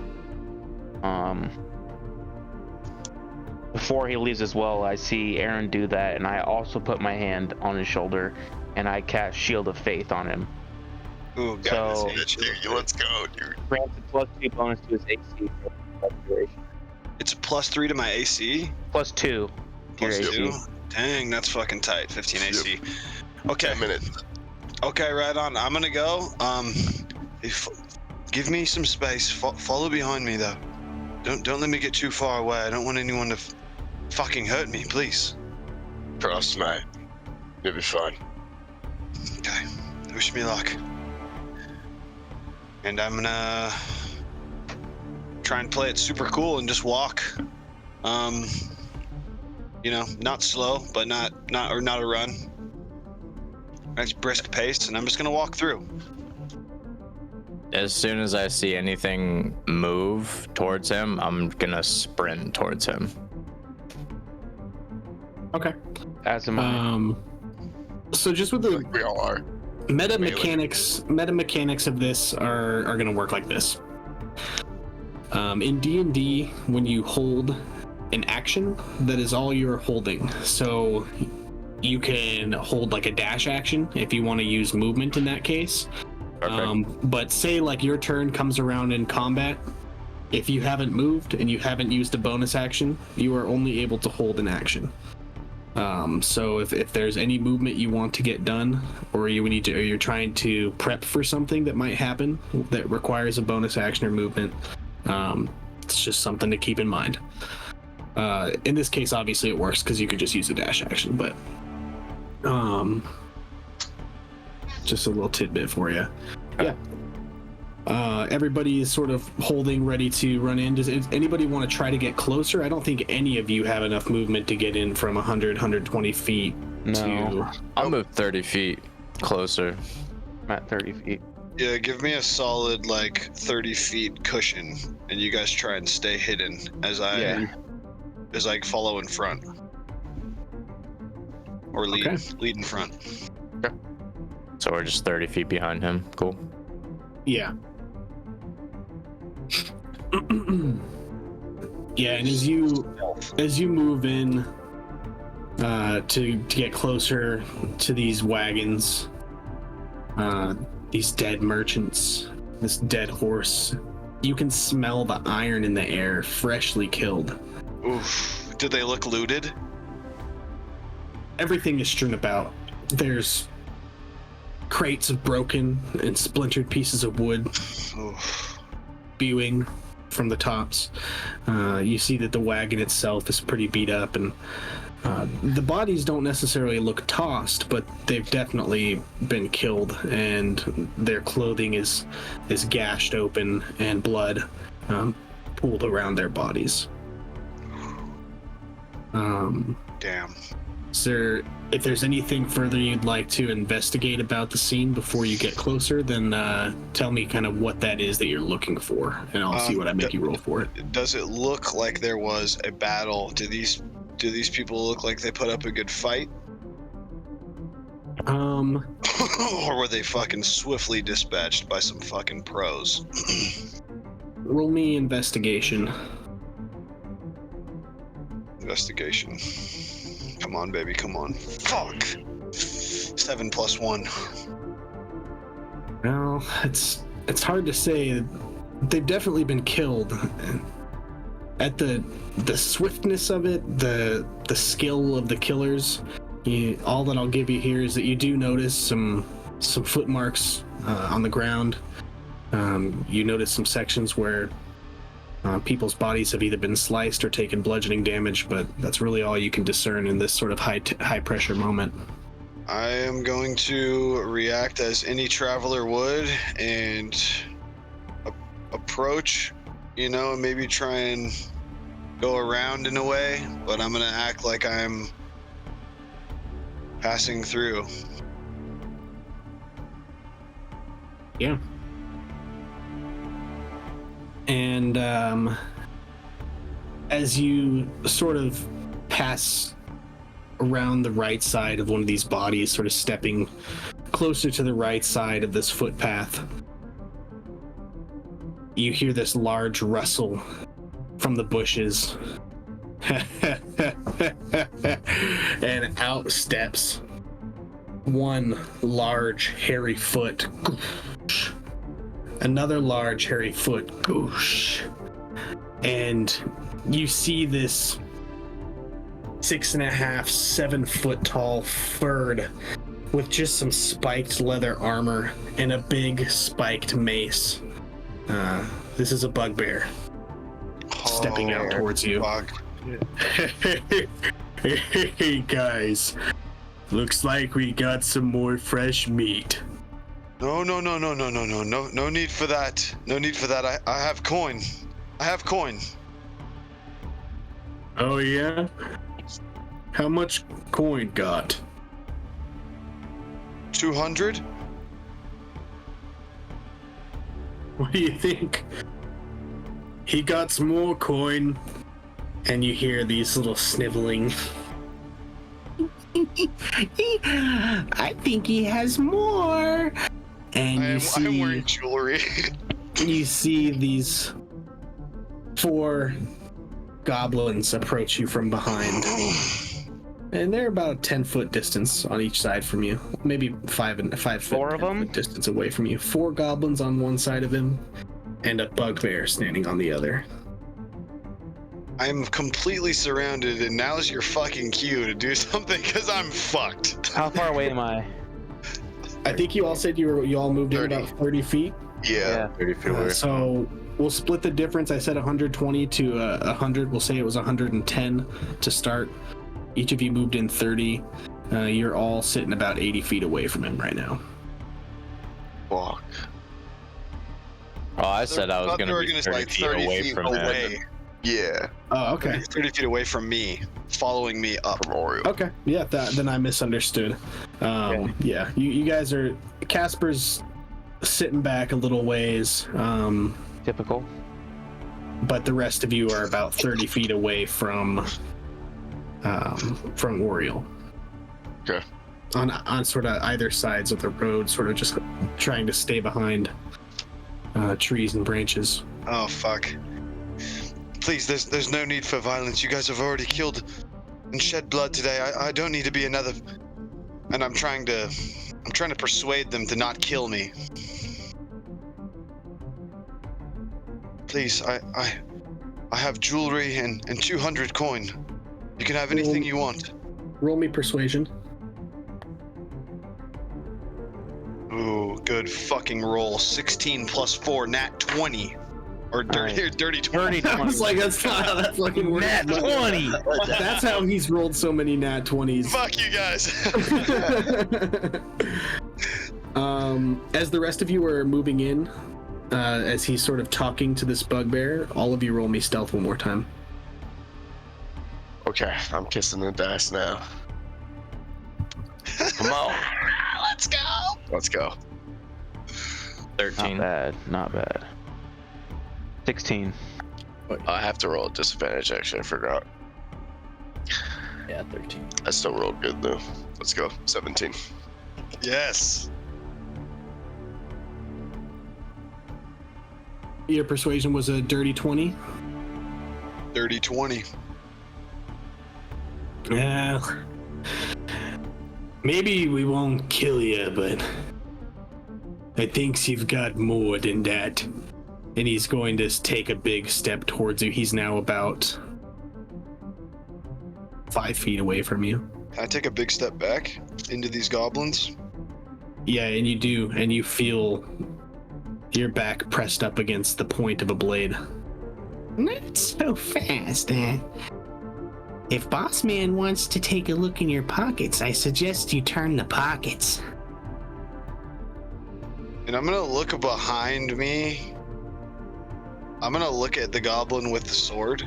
before he leaves as well, I see Aaron do that, and I also put my hand on his shoulder and I cast Shield of Faith on him. Ooh, so let's go, dude. Grants a +2 bonus to his AC for duration. It's a +3 to my AC? +2 to your AC. Dang, that's fucking tight. 15 AC. Okay. 10 minutes. Okay, right on. I'm gonna go. Give me some space. Follow behind me, though. Don't let me get too far away. I don't want anyone to fucking hurt me, please. Trust, mate. You'll be fine. Okay. Wish me luck. And I'm gonna try and play it super cool and just walk. Not slow, but not a run. Nice brisk pace, and I'm just gonna walk through. As soon as I see anything move towards him, I'm gonna sprint towards him. Okay. As am I. So just with the we all are. meta mechanics of this are gonna work like this. In D&D, when you hold an action, that is all you're holding. So you can hold like a dash action if you want to use movement in that case. But say like your turn comes around in combat, if you haven't moved and you haven't used a bonus action, you are only able to hold an action. So if there's any movement you want to get done, or you're trying to prep for something that might happen that requires a bonus action or movement, it's just something to keep in mind. In this case, obviously it works because you could just use a dash action, but just a little tidbit for you. Yeah. Everybody is sort of holding, ready to run in. Does anybody want to try to get closer? I don't think any of you have enough movement to get in from 120 feet. No. I'll move 30 feet closer. I'm at 30 feet. Yeah, give me a solid like 30 feet cushion, and you guys try and stay hidden as I follow in front or lead in front. Okay. So we're just 30 feet behind him. Cool. Yeah. Yeah, and as you move in to get closer to these wagons, these dead merchants, this dead horse, you can smell the iron in the air, freshly killed. Oof. Do they look looted? Everything is strewn about. There's crates of broken and splintered pieces of wood spewing from the tops. You see that the wagon itself is pretty beat up, and the bodies don't necessarily look tossed, but they've definitely been killed, and their clothing is gashed open and blood pooled around their bodies. Damn. Sir, if there's anything further you'd like to investigate about the scene before you get closer, then tell me kind of what that is that you're looking for, and I'll see what I make you roll for it. Does it look like there was a battle? Do these people look like they put up a good fight? Or were they fucking swiftly dispatched by some fucking pros? Roll me investigation. Investigation. Come on, baby, come on. Fuck! 7 + 1. Well, it's hard to say. They've definitely been killed. At the swiftness of it, the skill of the killers, all that I'll give you here is that you do notice some footmarks on the ground. You notice some sections where people's bodies have either been sliced or taken bludgeoning damage, but that's really all you can discern in this sort of high pressure moment. I am going to react as any traveler would and approach, and maybe try and go around in a way, but I'm gonna act like I'm passing through. Yeah. And as you sort of pass around the right side of one of these bodies, sort of stepping closer to the right side of this footpath, you hear this large rustle from the bushes. And out steps one large hairy foot. Another large hairy foot. Goosh. And you see this 6.5, 7 foot tall furred with just some spiked leather armor and a big spiked mace. This is a bugbear stepping out towards you. Hey guys, looks like we got some more fresh meat. No need for that. No need for that. I have coin. Oh yeah? How much coin got? 200? What do you think? He got some more coin, and you hear these little sniveling. I think he has more. And I'm wearing jewelry. You see these 4 goblins approach you from behind. And they're about a 10-foot distance on each side from you. Maybe 5 foot 4 of them? Distance away from you. 4 goblins on one side of him, and a bugbear standing on the other. I'm completely surrounded, and now's your fucking cue to do something, because I'm fucked. How far away am I? I think you all said you all moved 30. In about 30 feet. Yeah. 30 feet away. So we'll split the difference. I said 120 to 100. We'll say it was 110 to start. Each of you moved in 30. You're all sitting about 80 feet away from him right now. Fuck. Oh, I said I was thought going they were to be gonna 30 like feet 30 away feet from away. him. Yeah. Oh, okay. 30 feet away from me, following me up. From Oriole. Okay. Yeah, then I misunderstood. Yeah, you guys are... Casper's sitting back a little ways. Typical. But the rest of you are about 30 feet away from Oriole. Okay. On sort of either sides of the road, sort of just trying to stay behind trees and branches. Oh fuck! Please, there's no need for violence. You guys have already killed and shed blood today. I don't need to be another. And I'm trying to persuade them to not kill me. Please, I have jewelry and 200 coin. You can have anything you want. Roll me persuasion. Ooh, good fucking roll. 16 plus 4, nat 20. Or dirty 20. Dirty 20. I was like, that's not how that fucking works. Nat 20! That's how he's rolled so many nat 20s. Fuck you guys. As the rest of you are moving in, as he's sort of talking to this bugbear, all of you roll me stealth one more time. Okay, I'm kissing the dice now. Come on. Let's go. Let's go. 13. Not bad. 16. I have to roll a disadvantage, actually. I forgot. Yeah, 13. I still rolled good, though. Let's go. 17. Yes. Your persuasion was a dirty 20? Dirty 20. Yeah. Maybe we won't kill you, but I think you've got more than that. And he's going to take a big step towards you. He's now about 5 feet away from you. Can I take a big step back into these goblins? Yeah, and you do, and you feel your back pressed up against the point of a blade. Not so fast, eh? If Boss Man wants to take a look in your pockets, I suggest you turn the pockets. And I'm gonna look behind me. I'm gonna look at the goblin with the sword.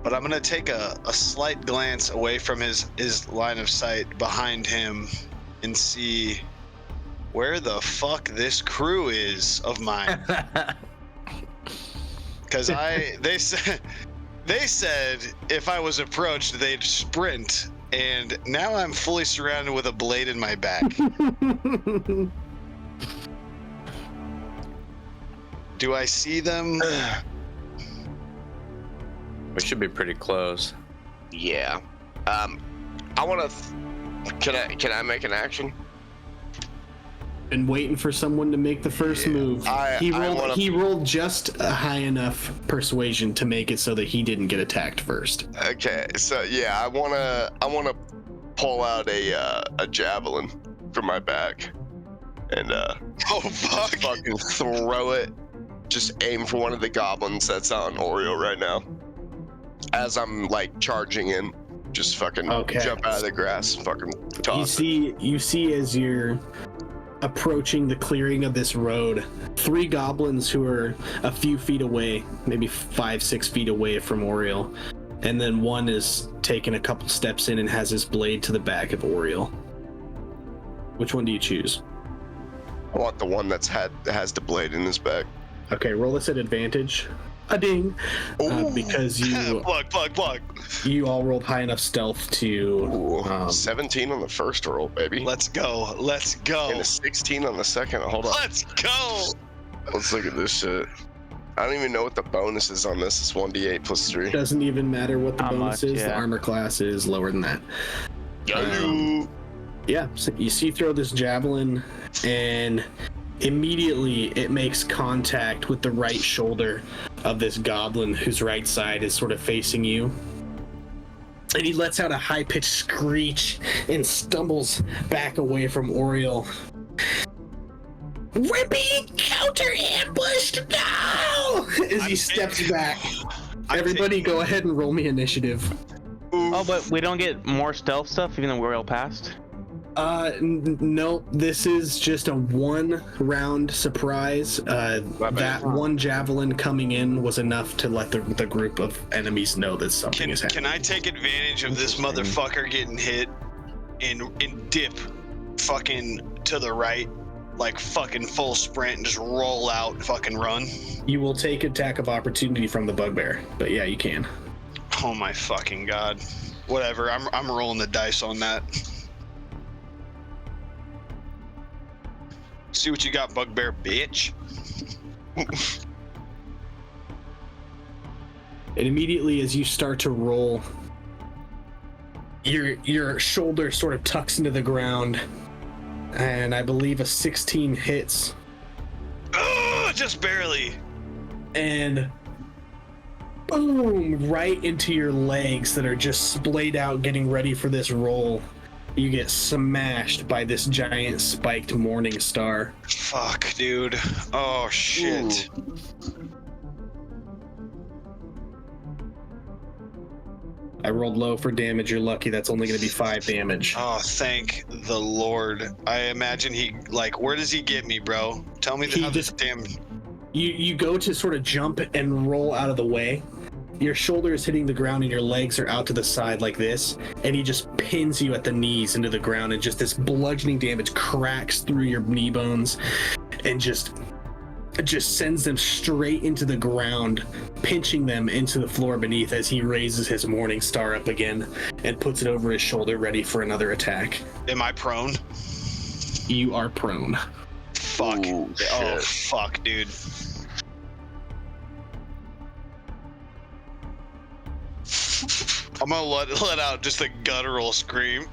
But I'm gonna take a slight glance away from his line of sight behind him and see where the fuck this crew is of mine. Because they said if I was approached they'd sprint, and now I'm fully surrounded with a blade in my back. Do I see them? We should be pretty close. Yeah. I want to... Can I make an action? Been waiting for someone to make the first move. He rolled just a high enough persuasion to make it so that he didn't get attacked first. Okay, so yeah, I wanna pull out a javelin from my bag and just fucking throw it. Just aim for one of the goblins that's on Oriole right now. As I'm like charging in, just fucking jump out of the grass, fucking toss it. You see as you're approaching the clearing of this road, 3 goblins who are a few feet away, maybe 5-6 feet away from Oriole, and then one is taking a couple steps in and has his blade to the back of Oriole. Which one do you choose? I want the one that has the blade in his back. Okay, roll this at advantage. A ding. Because you plug. You all rolled high enough stealth to 17 on the first roll, baby. Let's go. And a 16 on the second. Hold on. Let's go. Let's look at this shit. I don't even know what the bonus is on this. It's 1d8 plus 3. Doesn't even matter what the How bonus much, is. yeah. The armor class is lower than that. Yeah, so you see throw this javelin, and immediately it makes contact with the right shoulder of this goblin whose right side is sort of facing you. And he lets out a high-pitched screech and stumbles back away from Oriole. We're being counter-ambushed now! As he steps back. Everybody go ahead and roll me initiative. Oh, but we don't get more stealth stuff even though we're all past? Nope. This is just a 1-round surprise. That one javelin coming in was enough to let the group of enemies know that something is happening. Can I take advantage of this motherfucker getting hit and dip fucking to the right, like fucking full sprint and just roll out, fucking run? You will take attack of opportunity from the bugbear, but yeah, you can. Oh my fucking god. Whatever. I'm rolling the dice on that. See what you got, bugbear, bitch. And immediately as you start to roll, your shoulder sort of tucks into the ground, and I believe a 16 hits. Oh, just barely. And boom, right into your legs that are just splayed out, getting ready for this roll. You get smashed by this giant spiked morning star. Fuck, dude. Oh, shit. Ooh. I rolled low for damage. You're lucky. That's only going to be 5 damage. Oh, thank the Lord. I imagine he, like, where does he get me, bro? Tell me how this damn... You go to sort of jump and roll out of the way. Your shoulder is hitting the ground and your legs are out to the side like this, and he just pins you at the knees into the ground, and just this bludgeoning damage cracks through your knee bones and just sends them straight into the ground, pinching them into the floor beneath as he raises his morning star up again and puts it over his shoulder, ready for another attack. Am I prone? You are prone. Fuck. Ooh, oh, fuck, dude. I'm gonna let out just a guttural scream.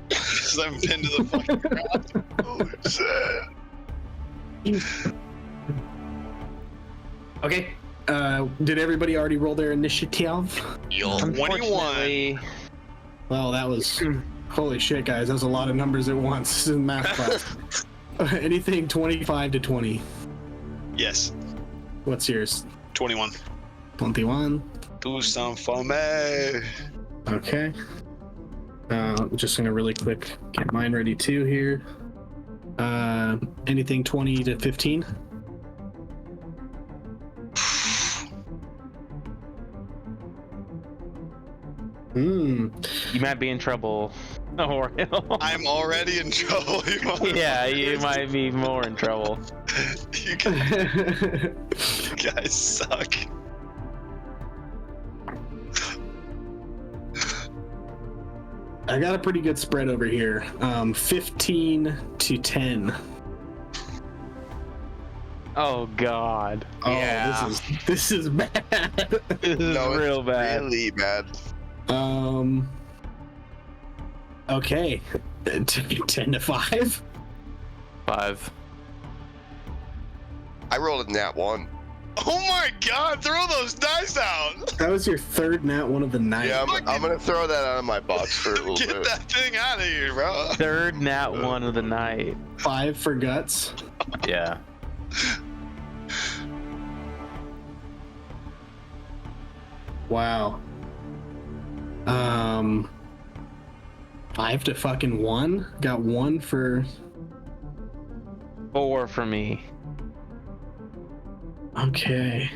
Because I'm pinned to the fucking ground. Oh, shit. Okay. Did everybody already roll their initiative? Yo, 21. Well, that was... Holy shit, guys. That was a lot of numbers at once. This is math class. Anything 25 to 20? Yes. What's yours? 21. 21. Do some for me. Okay. Just gonna really quick get mine ready too here. Anything 20 to 15? You might be in trouble. Oriole. I'm already in trouble. Yeah, you might be more in trouble. You guys suck. I got a pretty good spread over here. 15 to 10. Oh God. Oh, yeah. This is bad. This is real bad. Really bad. Okay. 10 to 5. 5. I rolled a nat 1. Oh my god, throw those dice out! That was your third nat 1 of the night. Yeah, I'm gonna throw that out of my box for a little bit. Get that thing out of here, bro. Third nat 1 of the night. 5 for guts. Yeah. Wow. 5 to fucking 1. Got 1 for 4 for me. Okay.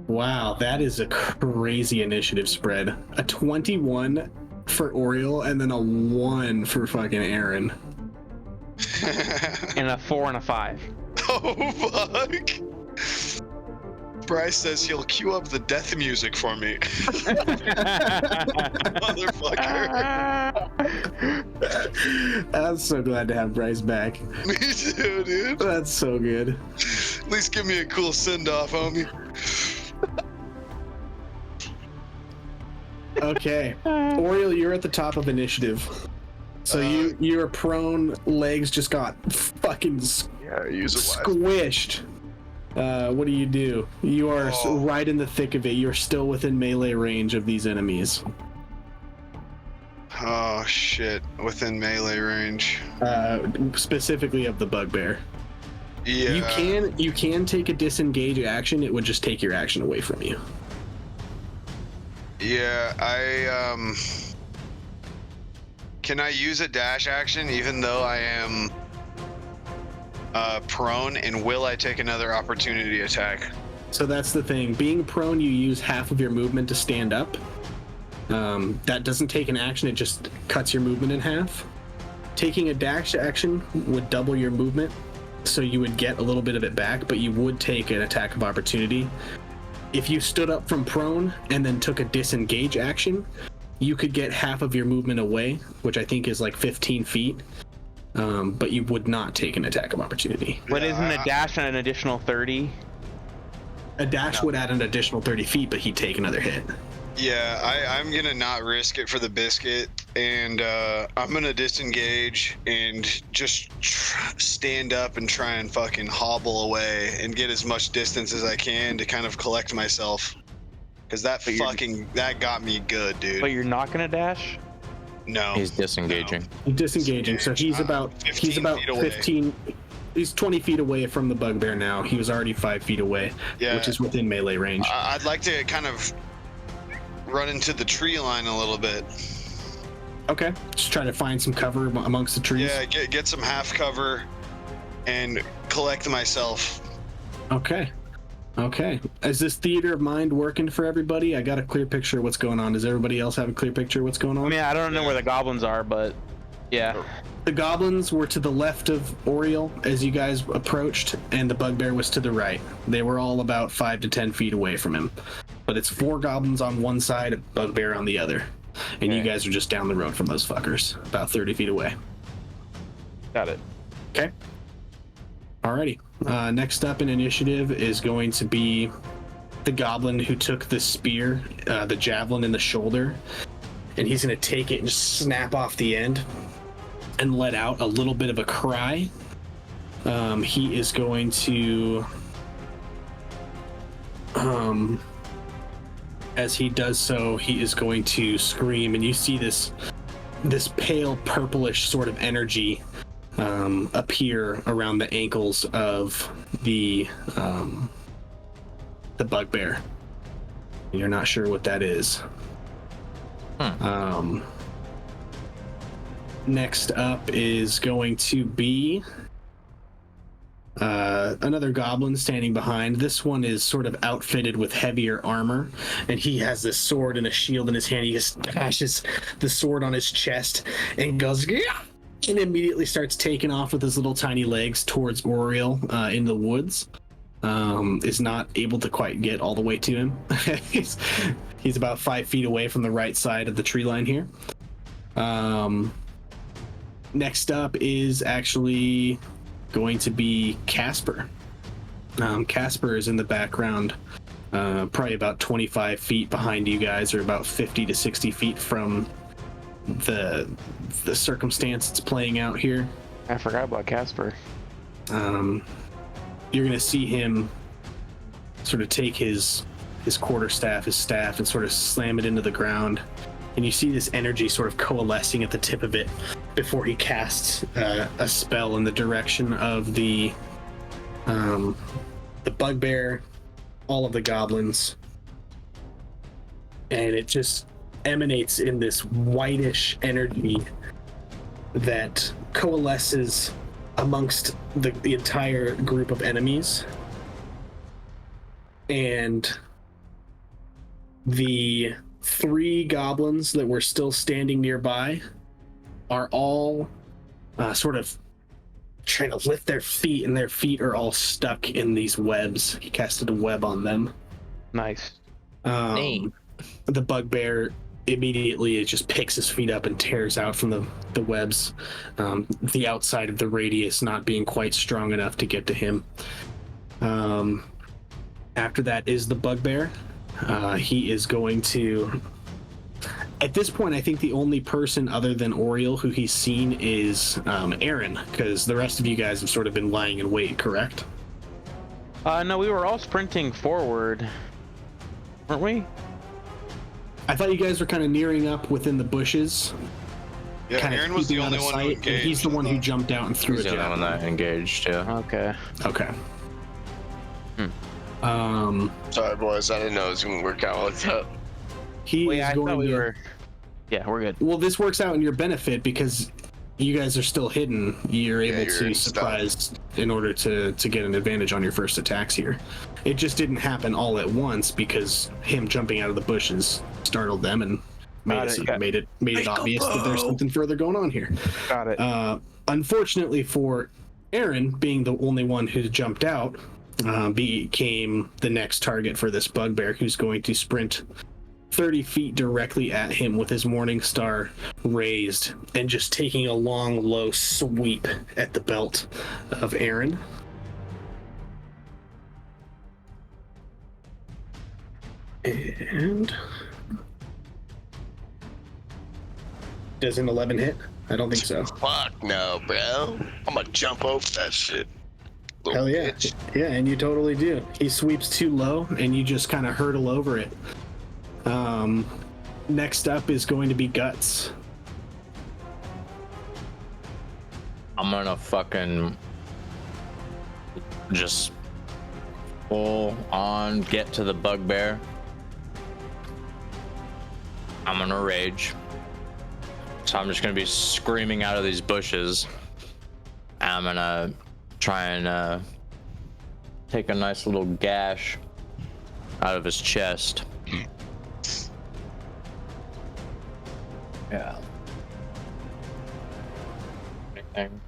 Wow, that is a crazy initiative spread. A 21 for Oriole and then a 1 for fucking Aaron. And a 4 and a 5. Oh fuck. Bryce says he'll cue up the death music for me. Motherfucker. I'm so glad to have Bryce back. Me too, dude. That's so good. At least give me a cool send-off, homie. Okay. Oriole, you're at the top of initiative. So you're prone, legs just got fucking squished. What do? You are right in the thick of it. You're still within melee range of these enemies. Oh shit, within melee range. Specifically of the bugbear. Yeah. You can take a disengage action. It would just take your action away from you. Yeah, Can I use a dash action even though I am prone? And will I take another opportunity attack? So that's the thing. Being prone, you use half of your movement to stand up. That doesn't take an action, it just cuts your movement in half. Taking a dash action would double your movement, so you would get a little bit of it back, but you would take an attack of opportunity. If you stood up from prone and then took a disengage action, you could get half of your movement away, which I think is like 15 feet, but you would not take an attack of opportunity. But isn't a dash an additional 30? A dash would add an additional 30 feet, but he'd take another hit. Yeah, I'm gonna not risk it for the biscuit, and I'm gonna disengage and just stand up and try and fucking hobble away and get as much distance as I can to kind of collect myself. Cause that that got me good, dude. But you're not gonna dash? No. He's disengaging. He's disengaging, so he's about 15. He's 20 feet away from the bugbear now. He was already 5 feet away, which is within melee range. I'd like to kind of run into the tree line a little bit. Okay, just try to find some cover amongst the trees. Yeah, get some half cover and collect myself. Okay. Is this theater of mind working for everybody? I got a clear picture of what's going on. Does everybody else have a clear picture of what's going on? I mean, I don't know where the goblins are, but yeah. The goblins were to the left of Oriel as you guys approached, and the bugbear was to the right. They were all about 5 to 10 feet away from him. But it's 4 goblins on one side, a bugbear on the other. And you guys are just down the road from those fuckers, about 30 feet away. Got it. Okay. Alrighty. Next up in initiative is going to be the goblin who took the spear, the javelin in the shoulder. And he's going to take it and just snap off the end and let out a little bit of a cry. He is going to... as he does so, he is going to scream, and you see this pale purplish sort of energy appear around the ankles of the bugbear. You're not sure what that is. Next up is going to be another goblin standing behind. This one is sort of outfitted with heavier armor, and he has this sword and a shield in his hand. He just dashes the sword on his chest and goes, "Yeah!" and immediately starts taking off with his little tiny legs towards Oriel in the woods. Is not able to quite get all the way to him. He's about 5 feet away from the right side of the tree line here. Next up is actually going to be Casper. Casper is in the background, probably about 25 feet behind you guys, or about 50 to 60 feet from the circumstance that's playing out here. I forgot about Casper. You're gonna see him sort of take his quarterstaff, his staff, and sort of slam it into the ground. And you see this energy sort of coalescing at the tip of it before he casts a spell in the direction of the bugbear, all of the goblins, and it just emanates in this whitish energy that coalesces amongst the entire group of enemies. And the 3 goblins that were still standing nearby are all sort of trying to lift their feet, and their feet are all stuck in these webs. He casted a web on them. Nice. The bugbear immediately it just picks his feet up and tears out from the webs, the outside of the radius not being quite strong enough to get to him. After that is the bugbear. He is going to, at this point, I think the only person other than Oriel who he's seen is Aaron, because the rest of you guys have sort of been lying in wait, correct? No, we were all sprinting forward, weren't we? I thought you guys were kind of nearing up within the bushes. Yeah, Aaron was the only one who engaged. And he's the one who jumped out and threw a javelin. He's the one that engaged, yeah. Okay. Sorry, boys. I didn't know it was gonna work out like that. He is going to. Yeah, we're good. Well, this works out in your benefit because you guys are still hidden. You're able to surprise in order to get an advantage on your first attacks here. It just didn't happen all at once because him jumping out of the bushes startled them and made it obvious that there's something further going on here. Got it. Unfortunately for Aaron, being the only one who jumped out, became the next target for this bugbear, who's going to sprint 30 feet directly at him with his Morning Star raised and just taking a long, low sweep at the belt of Aaron. And does an 11 hit? I don't think so. Fuck no, bro. I'm gonna jump over that shit. Hell yeah. Bitch. Yeah, and you totally do. He sweeps too low and you just kind of hurtle over it. Next up is going to be Guts. I'm gonna fucking just full on get to the bugbear. I'm gonna rage. So I'm just gonna be screaming out of these bushes. I'm gonna try and take a nice little gash out of his chest. Yeah. Anything?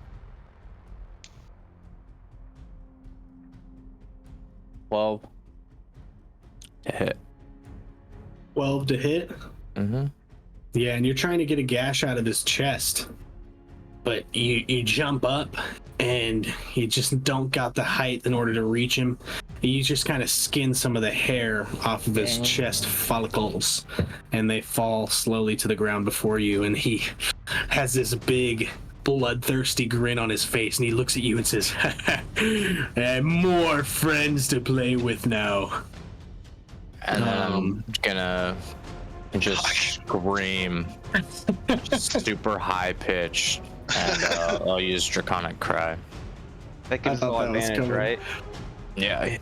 12 to hit. 12 to hit? Mm-hmm. Yeah, and you're trying to get a gash out of his chest, but you jump up and you just don't got the height in order to reach him. You just kind of skin some of the hair off of his chest follicles, and they fall slowly to the ground before you, and he has this big bloodthirsty grin on his face, and he looks at you and says, I have more friends to play with now. And then I'm gonna just scream super high pitched, and I'll use Draconic Cry. That gives all advantage, right? Yeah.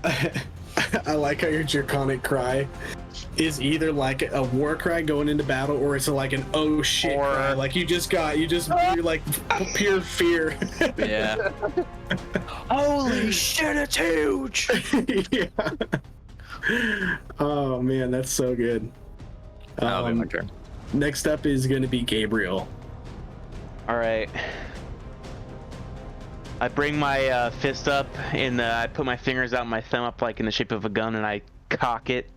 I like how your Draconic Cry is either like a war cry going into battle, or it's like an oh shit cry. Like you're like pure fear. Yeah. Holy shit, it's huge! Yeah. Oh man, that's so good. That'll be my turn. Next up is going to be Gabriel. All right. I bring my fist up and I put my fingers out and my thumb up like in the shape of a gun, and I cock it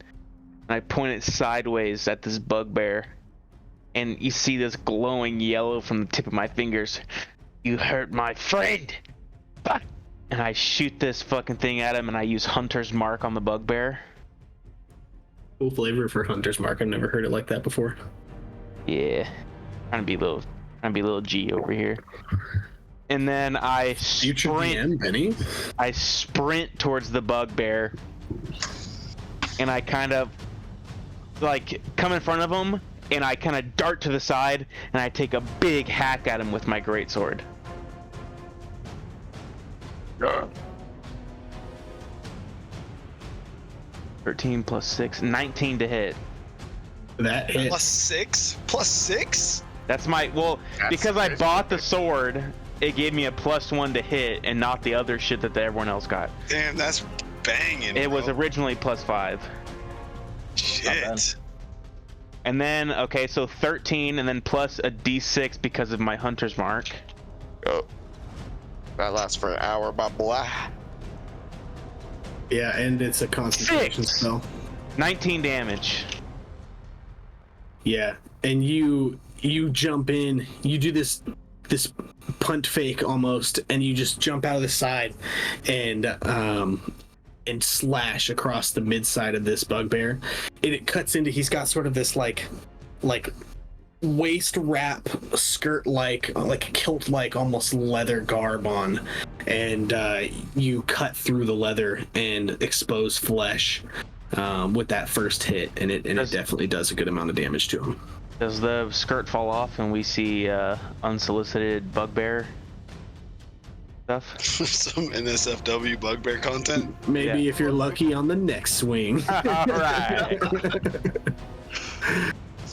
and I point it sideways at this bugbear, and you see this glowing yellow from the tip of my fingers. You hurt my friend! And I shoot this fucking thing at him, and I use Hunter's Mark on the bugbear. Cool flavor for Hunter's Mark. I've never heard it like that before. Yeah, trying to be a little G over here. And then I sprint. Benny. I sprint towards the bugbear, and I kind of like come in front of him, and I kind of dart to the side, and I take a big hack at him with my greatsword. 13 plus 6, 19 to hit. That hit. Plus 6? That's my because I bought the sword, it gave me a +1 to hit and not the other shit that everyone else got. Damn, that's banging. It was originally +5. Shit. And then so 13 and then plus a D6 because of my Hunter's Mark. Oh. That lasts for an hour, my boy. Yeah, and it's a concentration spell. 19 damage. Yeah, and you jump in, you do this punt fake almost, and you just jump out of the side and slash across the mid side of this bugbear. And it cuts into, he's got sort of this like waist wrap skirt like kilt like almost leather garb on, and you cut through the leather and expose flesh with that first hit, and it definitely does a good amount of damage to him. Does the skirt fall off and we see unsolicited bugbear stuff? Some NSFW bugbear content? Maybe if you're lucky on the next swing. All right.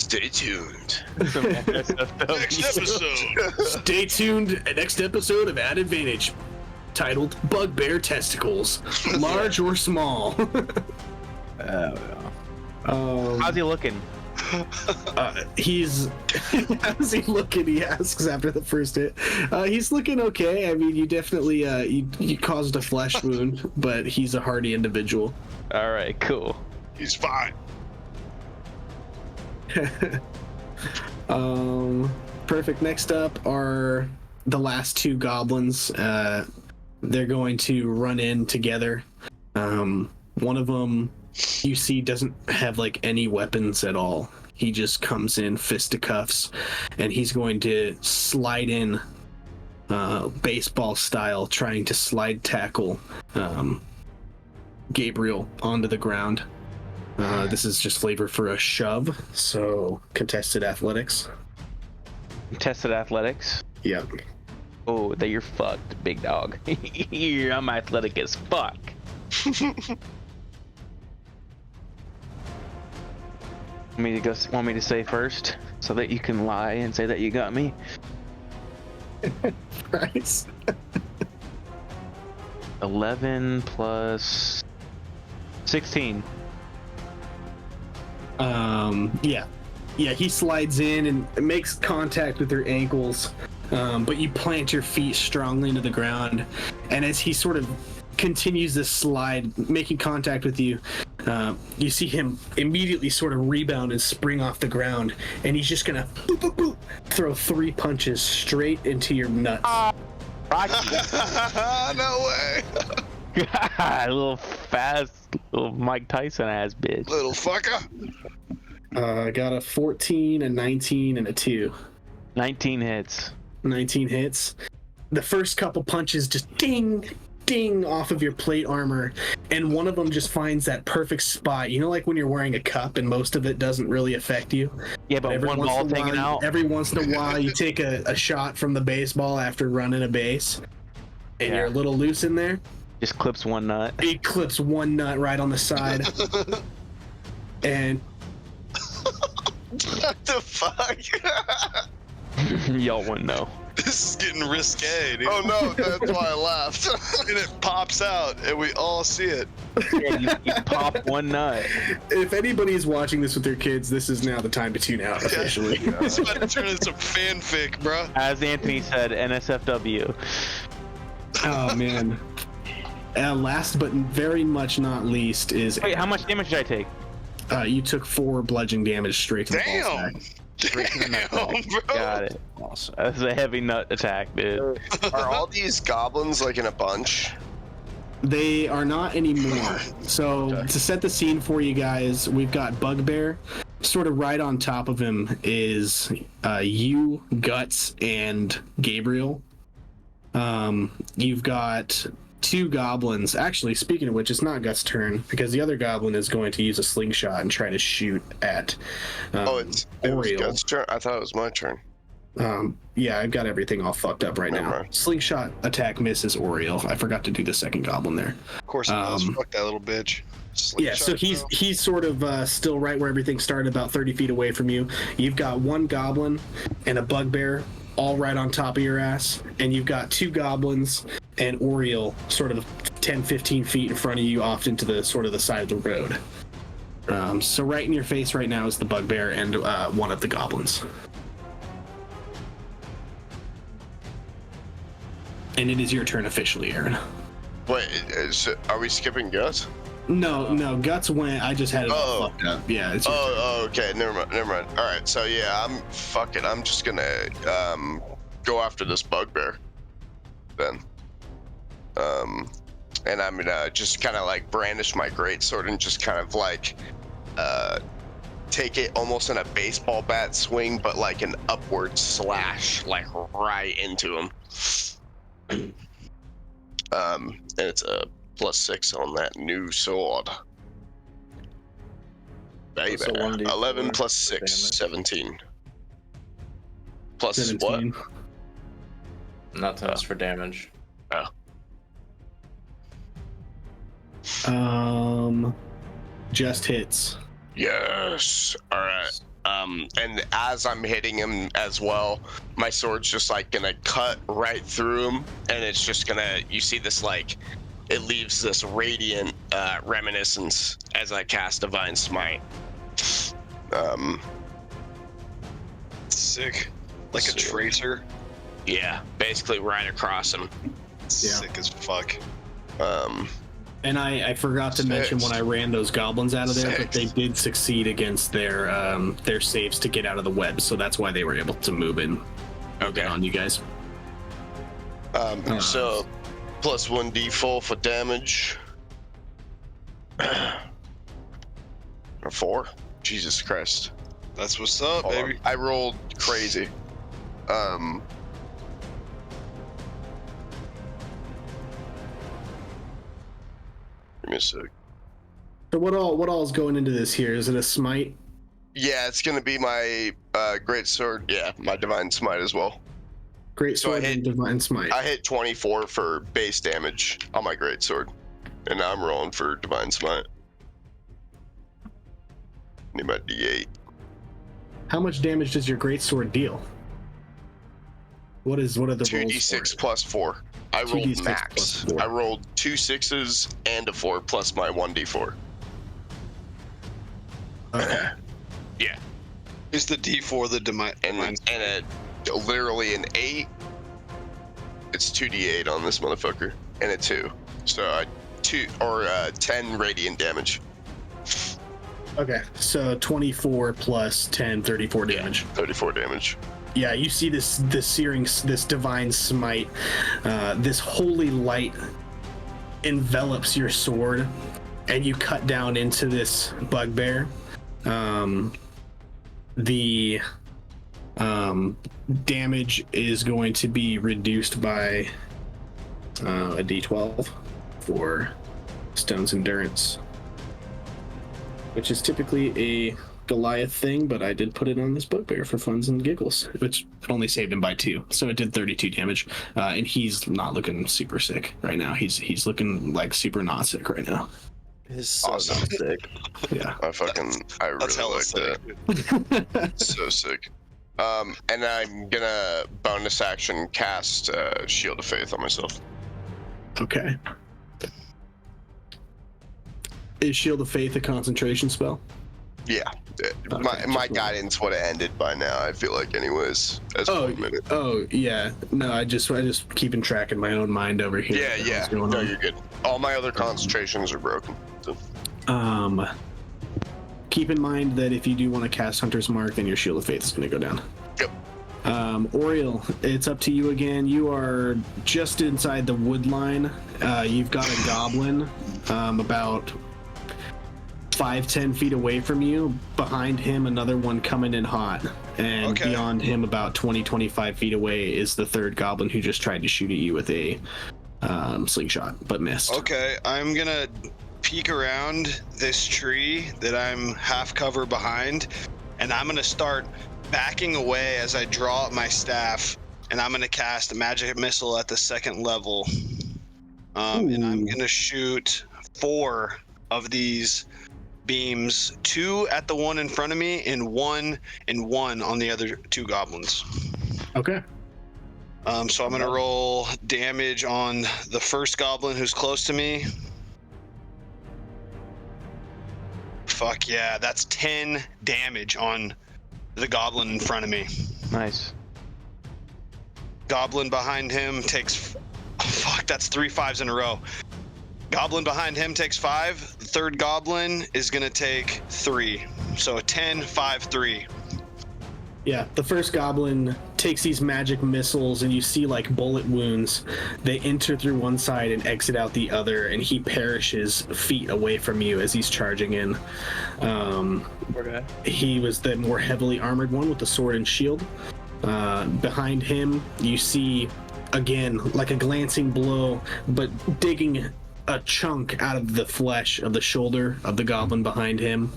Stay tuned. Next episode. Stay tuned. Next episode of At Advantage, titled "Bugbear Testicles, Large or Small." How's he looking? He's how's he looking? He asks after the first hit. He's looking okay. I mean, you definitely you caused a flesh wound, but he's a hardy individual. All right, cool. He's fine. Perfect. Next up are the last two goblins. They're going to run in together. One of them you see doesn't have like any weapons at all. He just comes in fisticuffs, and he's going to slide in baseball style, trying to slide tackle Gabriel onto the ground. This is just flavor for a shove, so contested athletics. Contested athletics? Yep. Oh, that you're fucked, big dog. I'm athletic as fuck. Want me to say first, so that you can lie and say that you got me? Right. 11 plus 16. Yeah, he slides in and makes contact with your ankles, but you plant your feet strongly into the ground, and as he sort of continues this slide, making contact with you, you see him immediately sort of rebound and spring off the ground, and he's just gonna boop, boop, boop, throw 3 punches straight into your nuts. No way. A little fast, little Mike Tyson ass bitch. Little fucker. I got a 14, a 19, and a 2. 19 hits. 19 hits. The first couple punches just ding, ding off of your plate armor, and one of them just finds that perfect spot. You know, like when you're wearing a cup and most of it doesn't really affect you? Yeah, but every one once ball in a taken while- out. Every once in a while, you take a shot from the baseball after running a base, and you're a little loose in there. Just clips one nut. He clips one nut right on the side. And What the fuck? Y'all wouldn't know. This is getting risque, dude. Oh no, that's why I laughed. And it pops out, and we all see it. Yeah, you pop one nut. if anybody's watching this with their kids, this is now the time to tune out officially. It's about to turn into fanfic, bro. As Anthony said, NSFW. Oh man. Last but very much not least is... Wait, how much damage did I take? You took 4 bludgeoning damage straight to the ball sack. Straight to the nut sack. Got it. Awesome. That's a heavy nut attack, dude. Are all these goblins like in a bunch? They are not anymore. So to set the scene for you guys, we've got Bugbear. Sort of right on top of him is you, Guts, and Gabriel. You've got 2 goblins. Actually, speaking of which, it's not Guts' turn, because the other goblin is going to use a slingshot and try to shoot at It was Oriole. Guts' turn? I thought it was my turn. Yeah, I've got everything all fucked up right now. Slingshot attack misses Oriole. I forgot to do the second goblin there. Of course it does. Fuck that little bitch. Yeah, so he's sort of still right where everything started, about 30 feet away from you. You've got 1 goblin and a bugbear all right on top of your ass, and you've got 2 goblins and Oriole sort of 10-15 feet in front of you, off into the sort of the side of the road. So right in your face right now is the bugbear and one of the goblins. And it is your turn officially, Aaron. Wait, are we skipping Guts? No, Guts went. I just had it all fucked up. Yeah. It's okay. Never mind. All right. So yeah, I'm just gonna go after this bugbear then. And I'm gonna just kind of like brandish my greatsword and just kind of like take it almost in a baseball bat swing, but like an upward slash, like right into him. And it's a +6 on that new sword. Baby. So 1d4 11 plus 6, damage. 17. Plus 17. what? Nothing else for damage. Oh. Just hits. Yes. All right. And as I'm hitting him as well, my sword's just like gonna cut right through him, and it's just gonna, you see this like, it leaves this radiant reminiscence as I cast Divine Smite. Sick. Like a So- tracer. Yeah, basically right across him. Sick as fuck. And I forgot to mention when I ran those goblins out of there that they did succeed against their saves to get out of the web, so that's why they were able to move in. Okay. On you guys. So plus 1d4 for damage. Or 4? Jesus Christ. That's what's up, Hold baby. on. I rolled crazy. Give me a sec. So what all is going into this here? Is it a smite? Yeah, it's gonna be my great sword. Yeah, my divine smite as well. Great So I sword and divine smite. I hit 24 for base damage on my great sword, and now I'm rolling for divine smite. Need my D8. How much damage does your great sword deal? What are the rolls for 2d6 it? plus 4. I 2d6 rolled max. plus 4. I rolled 2 6s and a 4 plus my 1d4. Okay. Yeah. Is the D4 the divine? And literally an 8. It's 2d8 on this motherfucker, and a 2. So 10 radiant damage. Okay, so 24 plus 10, 34 damage. 34 damage. Yeah, you see this searing, this divine smite, this holy light envelops your sword, and you cut down into this bugbear. The damage is going to be reduced by a d12 for Stone's Endurance, which is typically a Goliath thing, but I did put it on this bugbear for funs and giggles, which only saved him by 2, so it did 32 damage. And he's not looking super sick right now. He's looking like super not sick right now. He's so awesome. Sick. Yeah. I really like that. So sick. And I'm gonna bonus action cast Shield of Faith on myself. Okay. Is Shield of Faith a concentration spell? Yeah. My guidance would have ended by now, I feel like, anyways. As Oh yeah. No, I just keeping track in my own mind over here. Yeah. No, you're good. All my other concentrations are broken. So. Keep in mind that if you do want to cast Hunter's Mark, then your Shield of Faith is going to go down. Yep. Oriel, it's up to you again. You are just inside the wood line. You've got a goblin about 5-10 feet away from you. Behind him, another one coming in hot. And beyond him, about 20-25 feet away, is the third goblin who just tried to shoot at you with a slingshot, but missed. Okay, I'm gonna peek around this tree that I'm half cover behind, and I'm gonna start backing away as I draw up my staff, and I'm gonna cast a magic missile at the 2nd level. And I'm gonna shoot 4 of these beams, 2 at the one in front of me, and 1 on the other 2 goblins. Okay. So I'm gonna roll damage on the first goblin who's close to me. Fuck yeah, that's 10 damage on the goblin in front of me. Nice. Goblin behind him takes... Fuck, that's 3 5s in a row. Goblin behind him takes 5. The third goblin is gonna take 3. So 10, 5, 3. Yeah, the first goblin takes these magic missiles, and you see like bullet wounds. They enter through one side and exit out the other, and he perishes feet away from you as he's charging in. He was the more heavily armored one with the sword and shield. Behind him, you see, again, like a glancing blow, but digging a chunk out of the flesh of the shoulder of the goblin behind him.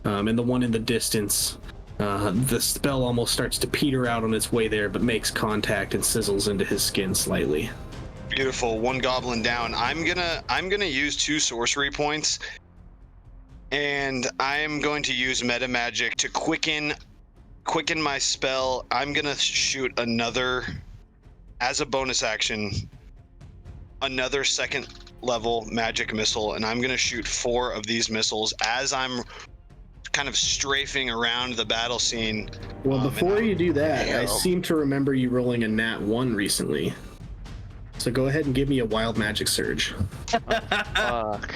And the one in the distance, the spell almost starts to peter out on its way there, but makes contact and sizzles into his skin slightly. Beautiful. 1 goblin down. I'm gonna use 2 sorcery points, and I'm going to use meta magic to quicken quicken my spell. I'm gonna shoot another, as a bonus action, another second level magic missile, and I'm gonna shoot 4 of these missiles as I'm kind of strafing around the battle scene. Well, before you do that, I Damn. seem to remember you rolling a nat 1 recently. So go ahead and give me a wild magic surge. Fuck.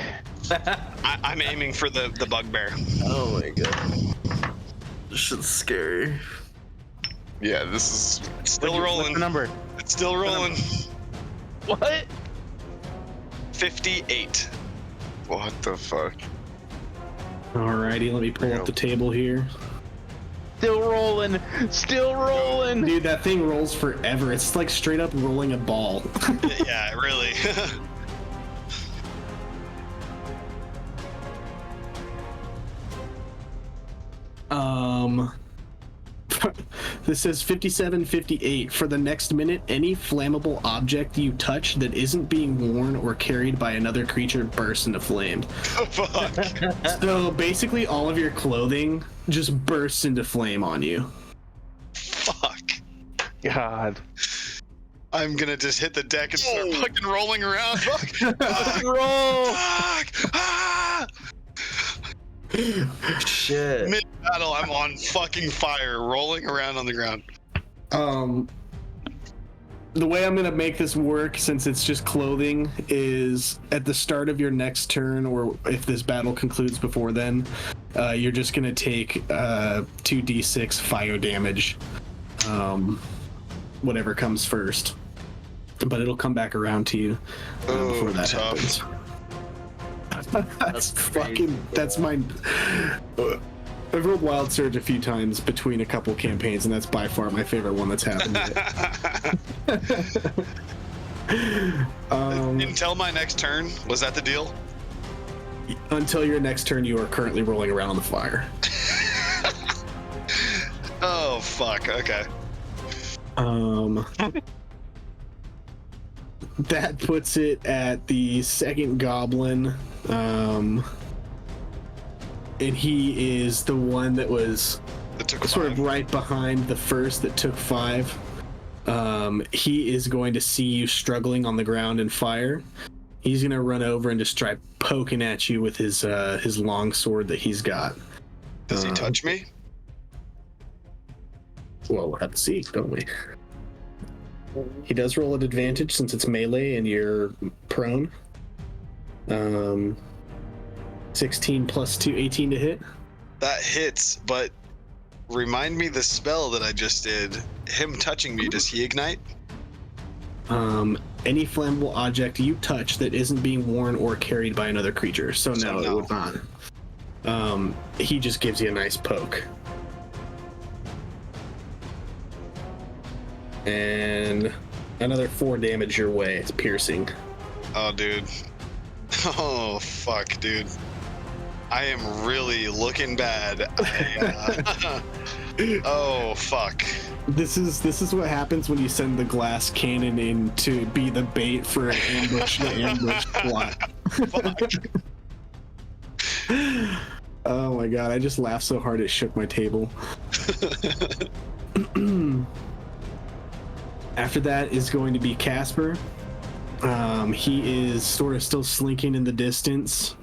I'm aiming for the bugbear. Oh my god. This shit's scary. Yeah, this is Still rolling. What's the number? It's still rolling. What? 58. what the fuck? Alrighty, let me pull up the table here. Still rolling. Still rolling. Dude, that thing rolls forever. It's like straight up rolling a ball. Yeah, really. This says 57:58. For the next minute, any flammable object you touch that isn't being worn or carried by another creature bursts into flame. Fuck. So basically, all of your clothing just bursts into flame on you. Fuck. God. I'm gonna just hit the deck and start fucking rolling around. Fuck. Roll. Fuck. Ah! Shit. Mid battle, I'm on fucking fire, rolling around on the ground. The way I'm gonna make this work, since it's just clothing, is at the start of your next turn, or if this battle concludes before then, you're just gonna take 2d6 fire damage, whatever comes first. But it'll come back around to you before that happens. That's fucking. That's my. I've rolled Wild Surge a few times between a couple campaigns, and that's by far my favorite one that's happened. Until my next turn, was that the deal? Until your next turn, you are currently rolling around on the fire. Oh fuck. Okay. That puts it at the second goblin. And he is the one that was sort of right behind the first that took 5. He is going to see you struggling on the ground in fire. He's going to run over and just try poking at you with his long sword that he's got. Does he touch me? Well, we'll have to see, don't we? He does roll at advantage since it's melee and you're prone. 16 plus 2, 18 to hit. That hits, but remind me the spell that I just did. Him touching me, does he ignite? Any flammable object you touch that isn't being worn or carried by another creature. So no, it would not. He just gives you a nice poke. And another 4 damage your way. It's piercing. Oh, dude. Oh, fuck, dude. I am really looking bad. Oh, fuck. This is what happens when you send the glass cannon in to be the bait for an ambush plot. Oh my god, I just laughed so hard it shook my table. After that is going to be Casper. He is sort of still slinking in the distance.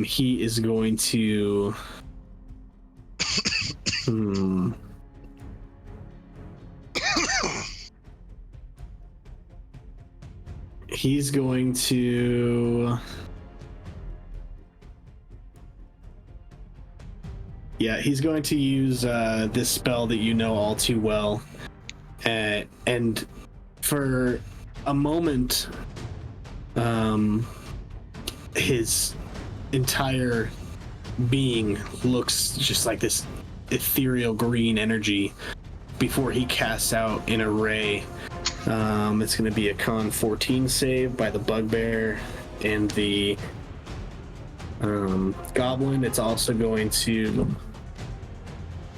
He is going to... He's going to... Yeah, he's going to use this spell that you know all too well. And for a moment, his entire being looks just like this ethereal green energy before he casts out an array. It's going to be a Con 14 save by the bugbear and the goblin. It's also going to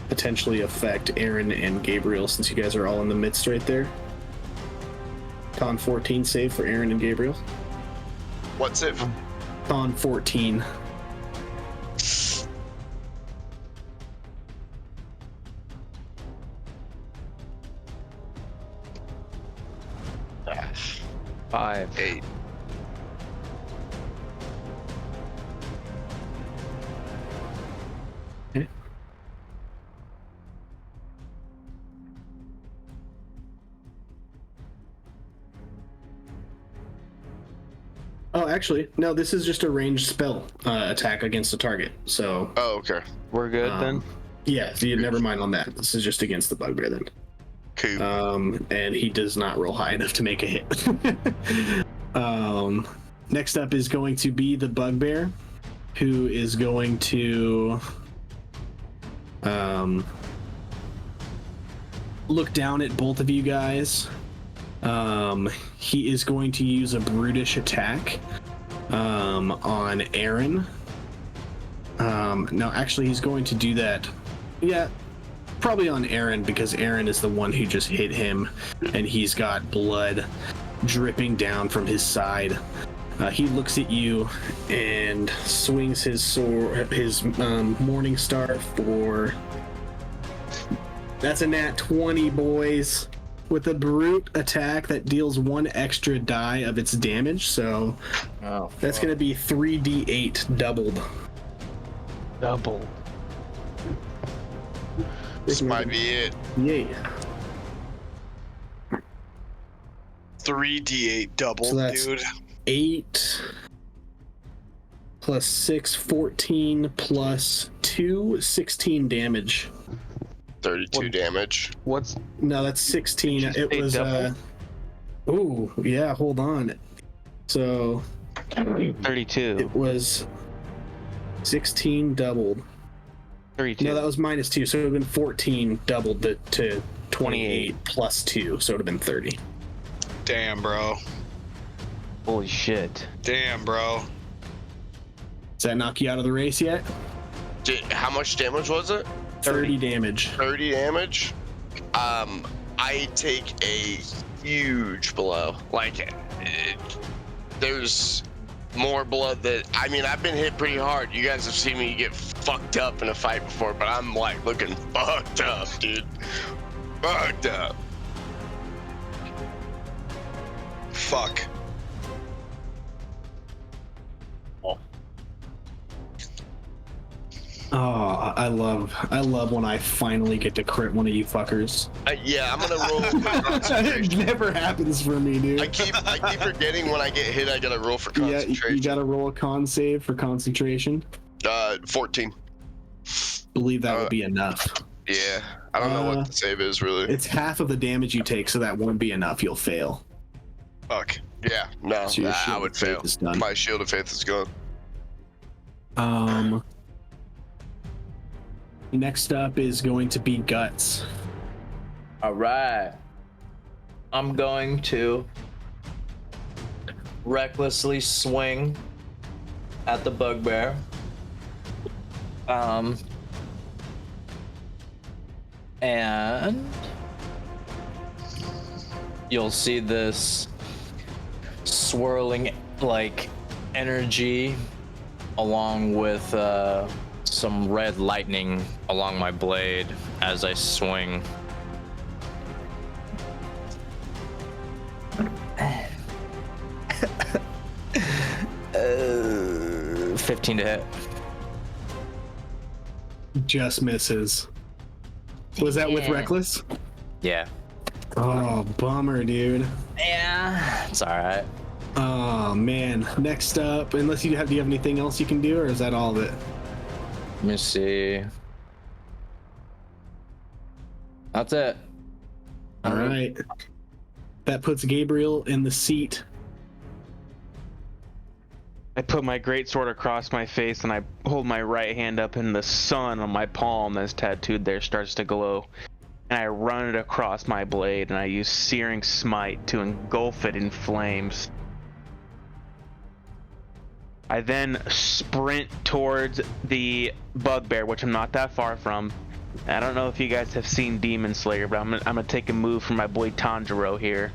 potentially affect Aaron and Gabriel, since you guys are all in the midst right there. Con 14 save for Aaron and Gabriel. What's it? Con 14. 5. 8. Oh, actually, no. This is just a ranged spell attack against a target. So. Oh, okay. We're good then. Yeah. So never mind on that. This is just against the bugbear then. Cool. And he does not roll high enough to make a hit. Next up is going to be the bugbear, who is going to look down at both of you guys. He is going to use a brutish attack on Aaron. No, actually, he's going to do that. Yeah, probably on Aaron, because Aaron is the one who just hit him, and he's got blood dripping down from his side. He looks at you and swings his sword, his Morning Star for. That's a nat 20, boys. With a brute attack that deals 1 extra die of its damage, so that's going to be 3d8 doubled. Double. This might be it. Yeah. 3d8 double, So that's dude. 8 plus 6, 14 plus 2, 16 damage. 32 damage. What's No, that's 16. It say was double? ooh, yeah, hold on. So 32. it was 16 doubled. 32. No, that was -2, so it would have been 14 doubled to 28 plus 2, so it would have been 30. Damn, bro. Holy shit. Damn, bro. Does that knock you out of the race yet? How much damage was it? 30 damage. 30 damage. I take a huge blow. Like, there's more blood that. I mean, I've been hit pretty hard. You guys have seen me get fucked up in a fight before, but I'm like looking fucked up, dude. Fucked up. Fuck. Oh, I love when I finally get to crit one of you fuckers. Yeah, I'm gonna roll. It never happens for me, dude. I keep forgetting when I get hit. I gotta roll for Yeah, concentration. you gotta roll a con save for concentration. 14. Believe that would be enough. Yeah, I don't know what the save is really. It's half of the damage you take, so that won't be enough. You'll fail. Fuck. Yeah, no, So your I shield would of faith fail. is done. My shield of faith is gone. Next up is going to be Guts. All right. I'm going to recklessly swing at the bugbear. And you'll see this swirling like energy along with some red lightning along my blade as I swing. 15 to hit. Just misses. Was that with Reckless? Yeah. Oh, bummer, dude. Yeah, it's all right. Oh man. Next up, unless do you have anything else you can do, or is that all of it? Let me see. That's it. All right. That puts Gabriel in the seat. I put my greatsword across my face and I hold my right hand up, and the sun on my palm that's tattooed there starts to glow. And I run it across my blade and I use Searing Smite to engulf it in flames. I then sprint towards the bugbear, which I'm not that far from. I don't know if you guys have seen Demon Slayer, but I'm gonna take a move from my boy Tanjiro here.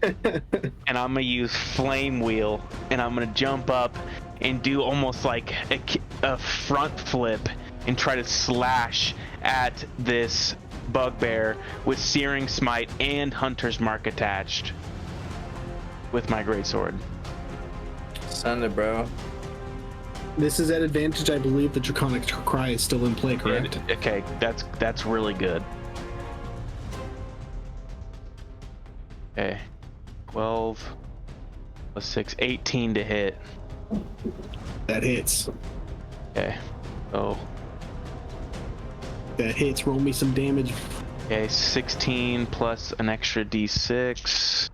And I'm gonna use Flame Wheel, and I'm gonna jump up and do almost like a front flip and try to slash at this bugbear with Searing Smite and Hunter's Mark attached. with my greatsword. Send it, bro. This is at advantage. I believe the Draconic Cry is still in play, correct? Okay, that's really good. Okay, 12 plus 6, 18 to hit. That hits. Okay, oh. That hits. Roll me some damage. Okay, 16 plus an extra d6.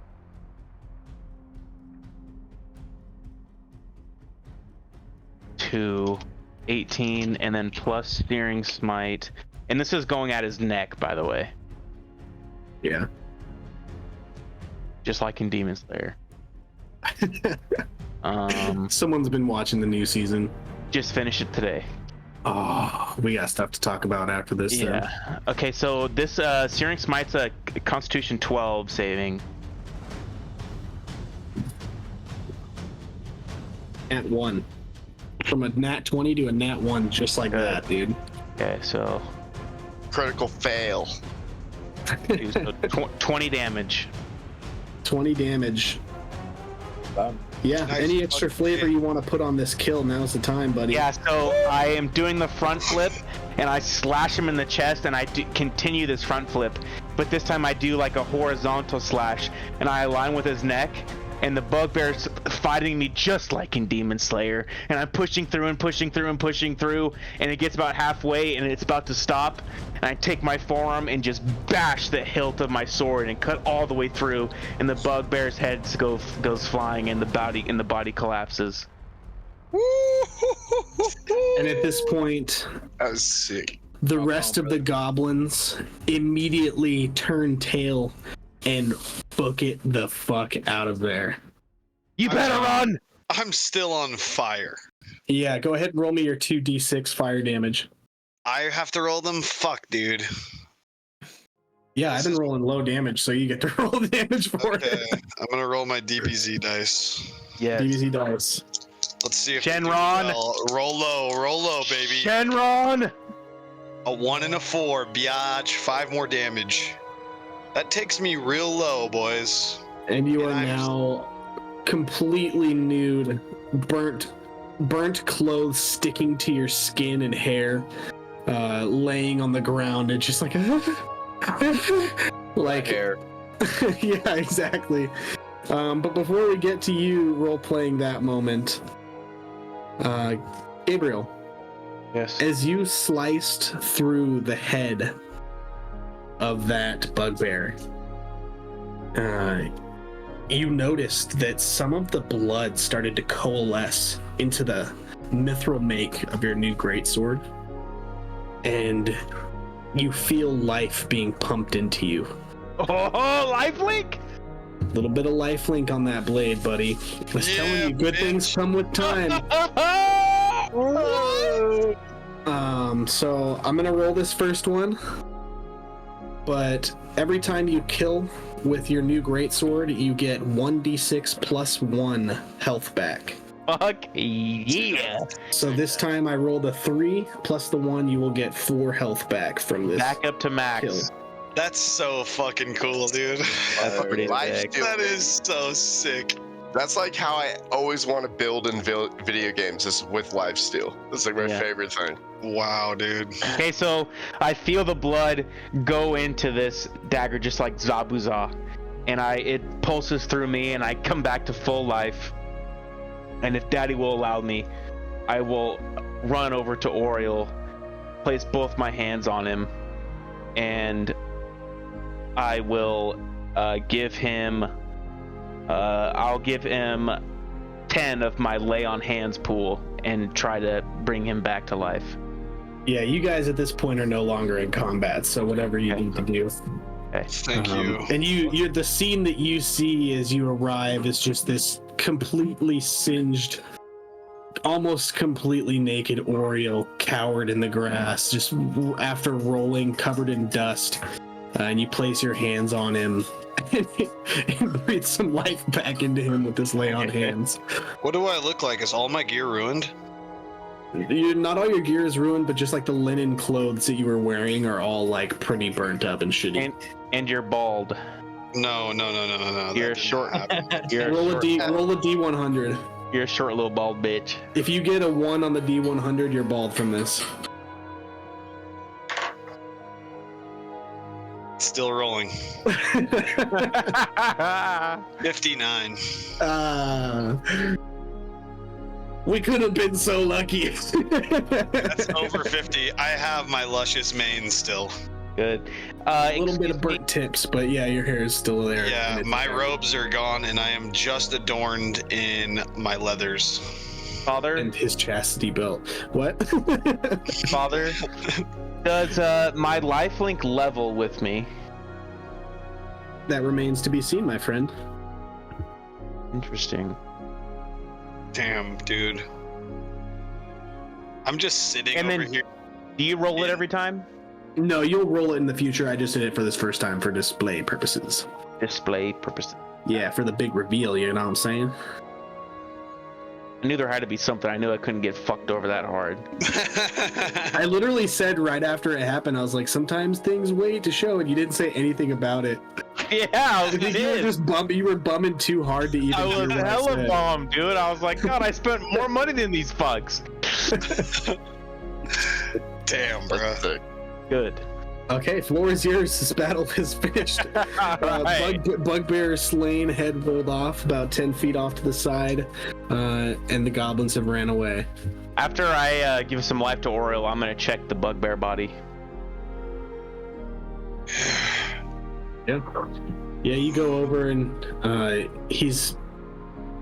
To 18, and then plus Searing Smite. And this is going at his neck, by the way. Yeah. Just like in Demon Slayer. Someone's been watching the new season. Just finished it today. Oh, we got stuff to talk about after this. Yeah. Then. Okay, so this Searing Smite's a Constitution 12 saving. Nat 1. From a nat 20 to a nat 1, just like that, dude. Okay, so critical fail. 20 damage. 20 damage. Yeah, Nice. any extra flavor you want to put on this kill, now's the time, buddy. Yeah, so I am doing the front flip, and I slash him in the chest, and I continue this front flip. But this time I do like a horizontal slash, and I align with his neck, and the bugbear's fighting me just like in Demon Slayer. And I'm pushing through and pushing through and pushing through, and it gets about halfway, and it's about to stop. And I take my forearm and just bash the hilt of my sword and cut all the way through, and the bugbear's head goes flying, and the body collapses. And at this point, that was sick. The rest of the goblins immediately turn tail and book it the fuck out of there. You better run! I'm still on fire. Yeah, go ahead and roll me your 2d6 fire damage. I have to roll them? Fuck, dude. Yeah, I've been rolling low damage, so you get to roll damage for it. I'm gonna roll my DBZ dice. Yeah. DBZ dice. Let's see if Shenron. Roll low, baby. Shenron! A 1 and a 4, biatch. 5 more damage. That takes me real low, boys. And you are now completely nude, burnt clothes sticking to your skin and hair, laying on the ground and just like like hair. Yeah, exactly. But before we get to you role playing that moment, Gabriel. Yes. As you sliced through the head of that bugbear, you noticed that some of the blood started to coalesce into the mithril make of your new greatsword, and you feel life being pumped into you. Oh, lifelink! A little bit of lifelink on that blade, buddy. I was telling you, good things come with time. So I'm gonna roll this first one, but every time you kill with your new greatsword, you get 1d6 plus 1 health back. Fuck yeah! So this time I rolled a 3 plus the 1, you will get 4 health back from this. Back up to max. Kill. That's so fucking cool, dude. That's pretty sick. That is so sick. That's like how I always want to build in video games, is with lifesteal. That's like my favorite thing. Wow, dude. Okay, so I feel the blood go into this dagger just like Zabuza, and it pulses through me, and I come back to full life. And if Daddy will allow me, I will run over to Oriel, place both my hands on him, and I will give him. I'll give him 10 of my lay on hands pool and try to bring him back to life. Yeah, you guys at this point are no longer in combat, so whatever you need to do. Okay. Thank you. And you the scene that you see as you arrive is just this completely singed, almost completely naked Oriel cowered in the grass, just after rolling, covered in dust. And you place your hands on him and breathe some life back into him with this lay on hands. What do I look like? Is all my gear ruined? Not all your gear is ruined, but just like the linen clothes that you were wearing are all like pretty burnt up and shitty. And you're bald. No. You're a short. You're a Roll a short. D100. You're a short little bald bitch. If you get a 1 on the D100, you're bald from this. Still rolling. 59. We could have been so lucky. That's over 50. I have my luscious mane still. Good. A little bit of burnt tips, but yeah, your hair is still there. Yeah, my robes are gone, and I am just adorned in my leathers. Father? And his chastity belt. What? Father? Does my lifelink level with me? That remains to be seen, my friend. Interesting. Damn, dude. I'm just sitting And over then, here. do you roll it every time? No, you'll roll it in the future. I just did it for this first time for display purposes. Display purposes. Yeah, for the big reveal, you know what I'm saying? I knew there had to be something. I knew I couldn't get fucked over that hard. I literally said right after it happened, I was like, sometimes things wait to show, and you didn't say anything about it. Yeah, I think you were just you were bumming too hard to even I hear was what hella said. bummed, dude. I was like, God, I spent more money than these fucks. Damn, bro. Good. Okay, floor is yours. This battle is finished. Bugbear is slain, head rolled off about 10 feet off to the side, and the goblins have ran away. After I give some life to Oriel, I'm gonna check the bugbear body. Yeah. Yeah, you go over and he's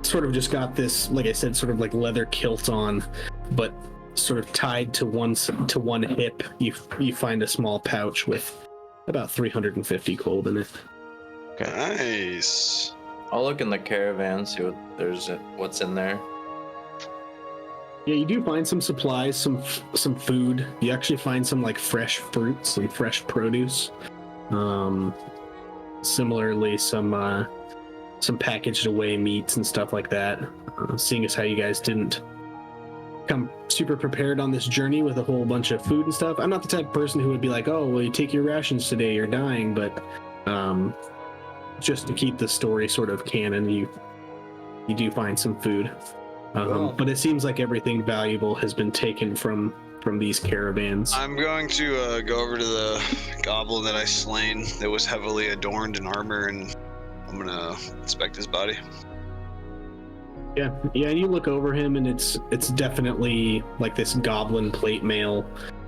sort of just got this, like I said, sort of like leather kilt on, but sort of tied to one hip. You find a small pouch with about 350 gold in it. Okay. Nice. I'll look in the caravan, see what's in there. Yeah, you do find some supplies, some food. You actually find some like fresh fruits, some fresh produce. Similarly, some packaged away meats and stuff like that. Seeing as how you guys didn't come super prepared on this journey with a whole bunch of food and stuff. I'm not the type of person who would be like, oh, well, you take your rations today, you're dying. But just to keep the story sort of canon, you do find some food. But it seems like everything valuable has been taken from these caravans. I'm going to go over to the goblin that I slain that was heavily adorned in armor, and I'm gonna inspect his body. Yeah, and you look over him, and it's definitely like this goblin plate mail,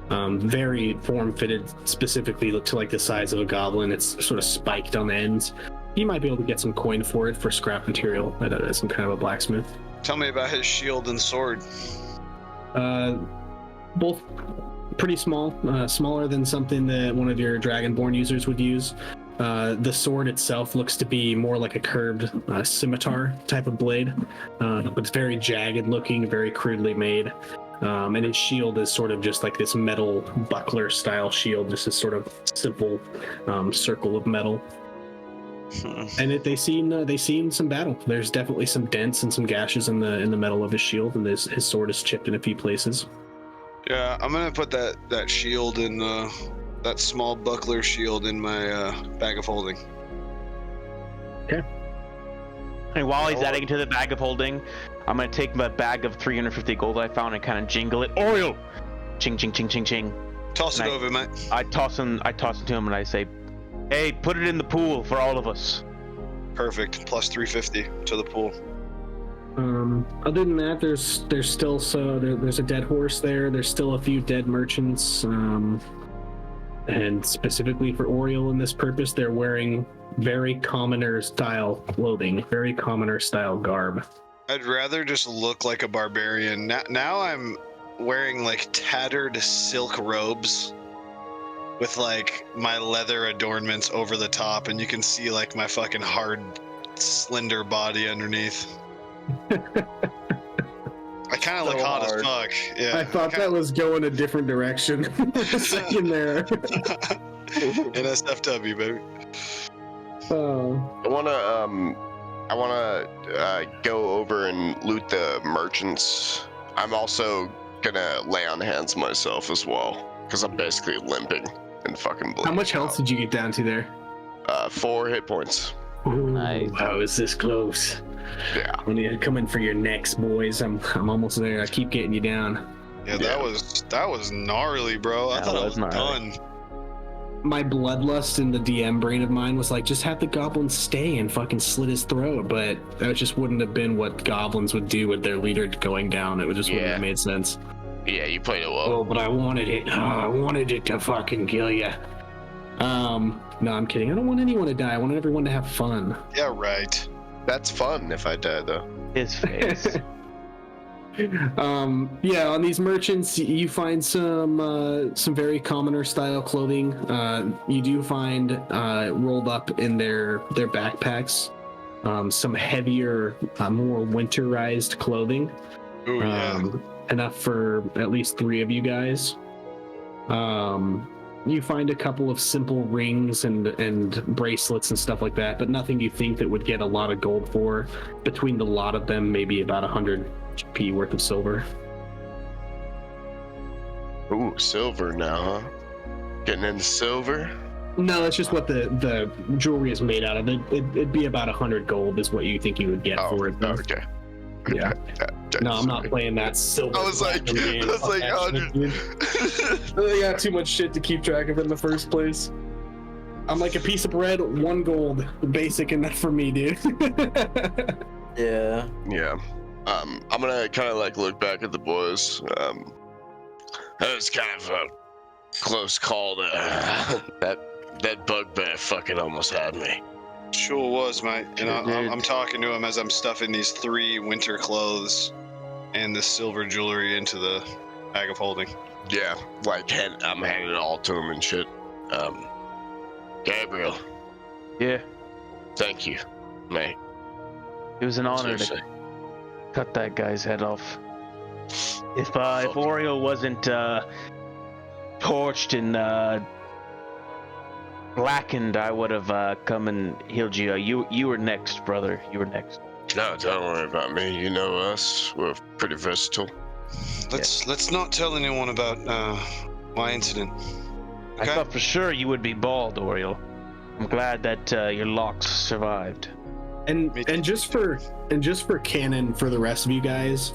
very form-fitted specifically to like the size of a goblin. It's sort of spiked on the ends. You might be able to get some coin for it for scrap material at some kind of a blacksmith. Tell me about his shield and sword. Both pretty small, smaller than something that one of your Dragonborn users would use. The sword itself looks to be more like a curved scimitar type of blade, but it's very jagged looking, very crudely made. And his shield is sort of just like this metal buckler style shield, just this sort of simple circle of metal. And they seen some battle. There's definitely some dents and some gashes in the metal of his shield, and his sword is chipped in a few places. Yeah, I'm gonna put that shield in that small buckler shield in my bag of holding. Okay. And while he's adding to the bag of holding, I'm gonna take my bag of 350 gold I found and kind of jingle it. Oriel! Ching, ching, ching, ching, ching. Toss it over, mate. I toss it to him and I say, hey, put it in the pool for all of us. Perfect. Plus 350 to the pool. Other than that, there's still there's a dead horse there. There's still a few dead merchants. And specifically for Oriel in this purpose, they're wearing very commoner style clothing, very commoner style garb. I'd rather just look like a barbarian. Now I'm wearing like tattered silk robes with like my leather adornments over the top, and you can see like my fucking hard, slender body underneath. I kind of look hot as fuck. Yeah. I thought that was going a different direction for a second there. NSFW, baby. Oh. I wanna go over and loot the merchants. I'm also gonna lay on hands myself as well, because I'm basically limping and fucking bleeding. How much health did you get down to there? 4 hit points. Ooh, how is this close? Yeah. When you come in for your necks, boys, I'm almost there. I keep getting you down. Yeah, that was gnarly, bro. I thought I was done. My bloodlust in the DM brain of mine was like, just have the goblin stay and fucking slit his throat, but that just wouldn't have been what goblins would do with their leader going down. It just wouldn't have made sense. Yeah, you played it well. Oh, but I wanted it. I wanted it to fucking kill you. No, I'm kidding. I don't want anyone to die. I want everyone to have fun. Yeah, right. That's fun if I die, though. His face. Yeah, on these merchants, you find some very commoner style clothing. You do find rolled up in their backpacks some heavier, more winterized clothing. Ooh, yeah. Enough for at least 3 of you guys. You find a couple of simple rings and bracelets and stuff like that, but nothing you think that would get a lot of gold for. Between the lot of them, maybe about 100p worth of silver. Ooh, silver now, huh? Getting into silver? No, that's just what the jewelry is made out of. It'd be about 100 gold is what you think you would get for it. Okay. Yeah. No, I'm not playing that silver. I was like, 100. They got too much shit to keep track of in the first place. I'm like a piece of bread, 1 gold. Basic enough for me, dude. Yeah. Yeah. I'm gonna kind of like look back at the boys. That was kind of a close call to that bugbear fucking almost had me. Sure was, mate. And I'm talking to him as I'm stuffing these 3 winter clothes and the silver jewelry into the bag of holding. Yeah, like I'm handing it all to him and shit. Gabriel. Yeah. Thank you, mate. It was an honor Seriously. to cut that guy's head off. If Oriole wasn't torched and blackened, I would have come and healed you. You were next, brother. You were next. No, don't worry about me. You know us. We're pretty versatile. Let's not tell anyone about my incident. I thought for sure you would be bald, Oriole. I'm glad that your locks survived. And just for canon for the rest of you guys,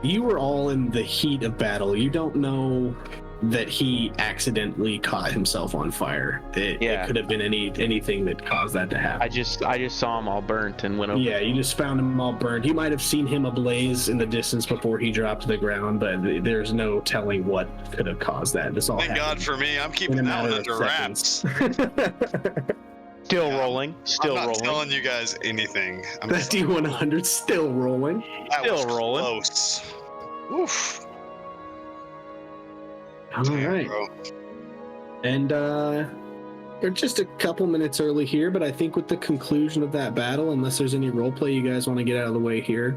you were all in the heat of battle. You don't know that he accidentally caught himself on fire. It could have been anything that caused that to happen. I just saw him all burnt and went over. Yeah, you just found him all burned. You might have seen him ablaze in the distance before he dropped to the ground, but there's no telling what could have caused that. This all Thank God for me. I'm keeping that one under wraps. Still rolling. Still I'm not rolling. telling you guys anything. That D100 still rolling. That was Still rolling. Close. Oof. All right. And we're just a couple minutes early here, but I think with the conclusion of that battle, unless there's any roleplay you guys want to get out of the way here,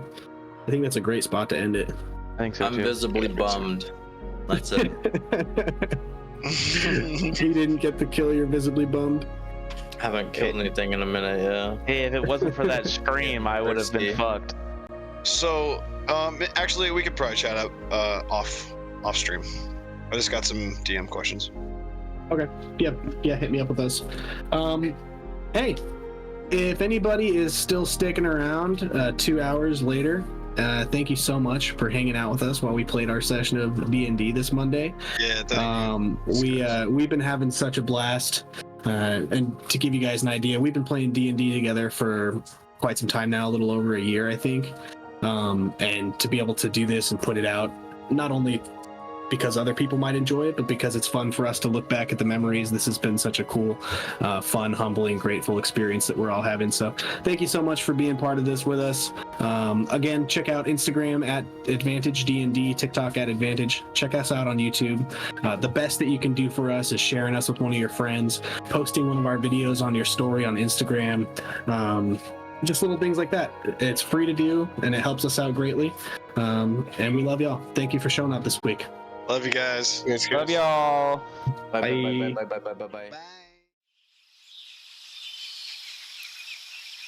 I think that's a great spot to end it. I think so I'm too. visibly bummed. That's it. You didn't get the kill, you're visibly bummed. Haven't killed anything in a minute, yeah. Hey, if it wasn't for that scream, I would have been fucked. So, actually, we could probably chat out off stream. I just got some DM questions. Okay. Yeah, hit me up with those. Hey, if anybody is still sticking around 2 hours later, thank you so much for hanging out with us while we played our session of D&D this Monday. Yeah, thank you. We've been having such a blast. And to give you guys an idea, we've been playing D&D together for quite some time now, a little over a year, I think. And to be able to do this and put it out, not only because other people might enjoy it, but because it's fun for us to look back at the memories. This has been such a cool, fun, humbling, grateful experience that we're all having. So thank you so much for being part of this with us. Again, check out Instagram at Advantage D&D, TikTok at Advantage. Check us out on YouTube. The best that you can do for us is sharing us with one of your friends, posting one of our videos on your story on Instagram. Just little things like that. It's free to do, and it helps us out greatly. And we love y'all. Thank you for showing up this week. Love you guys. Love y'all. Bye.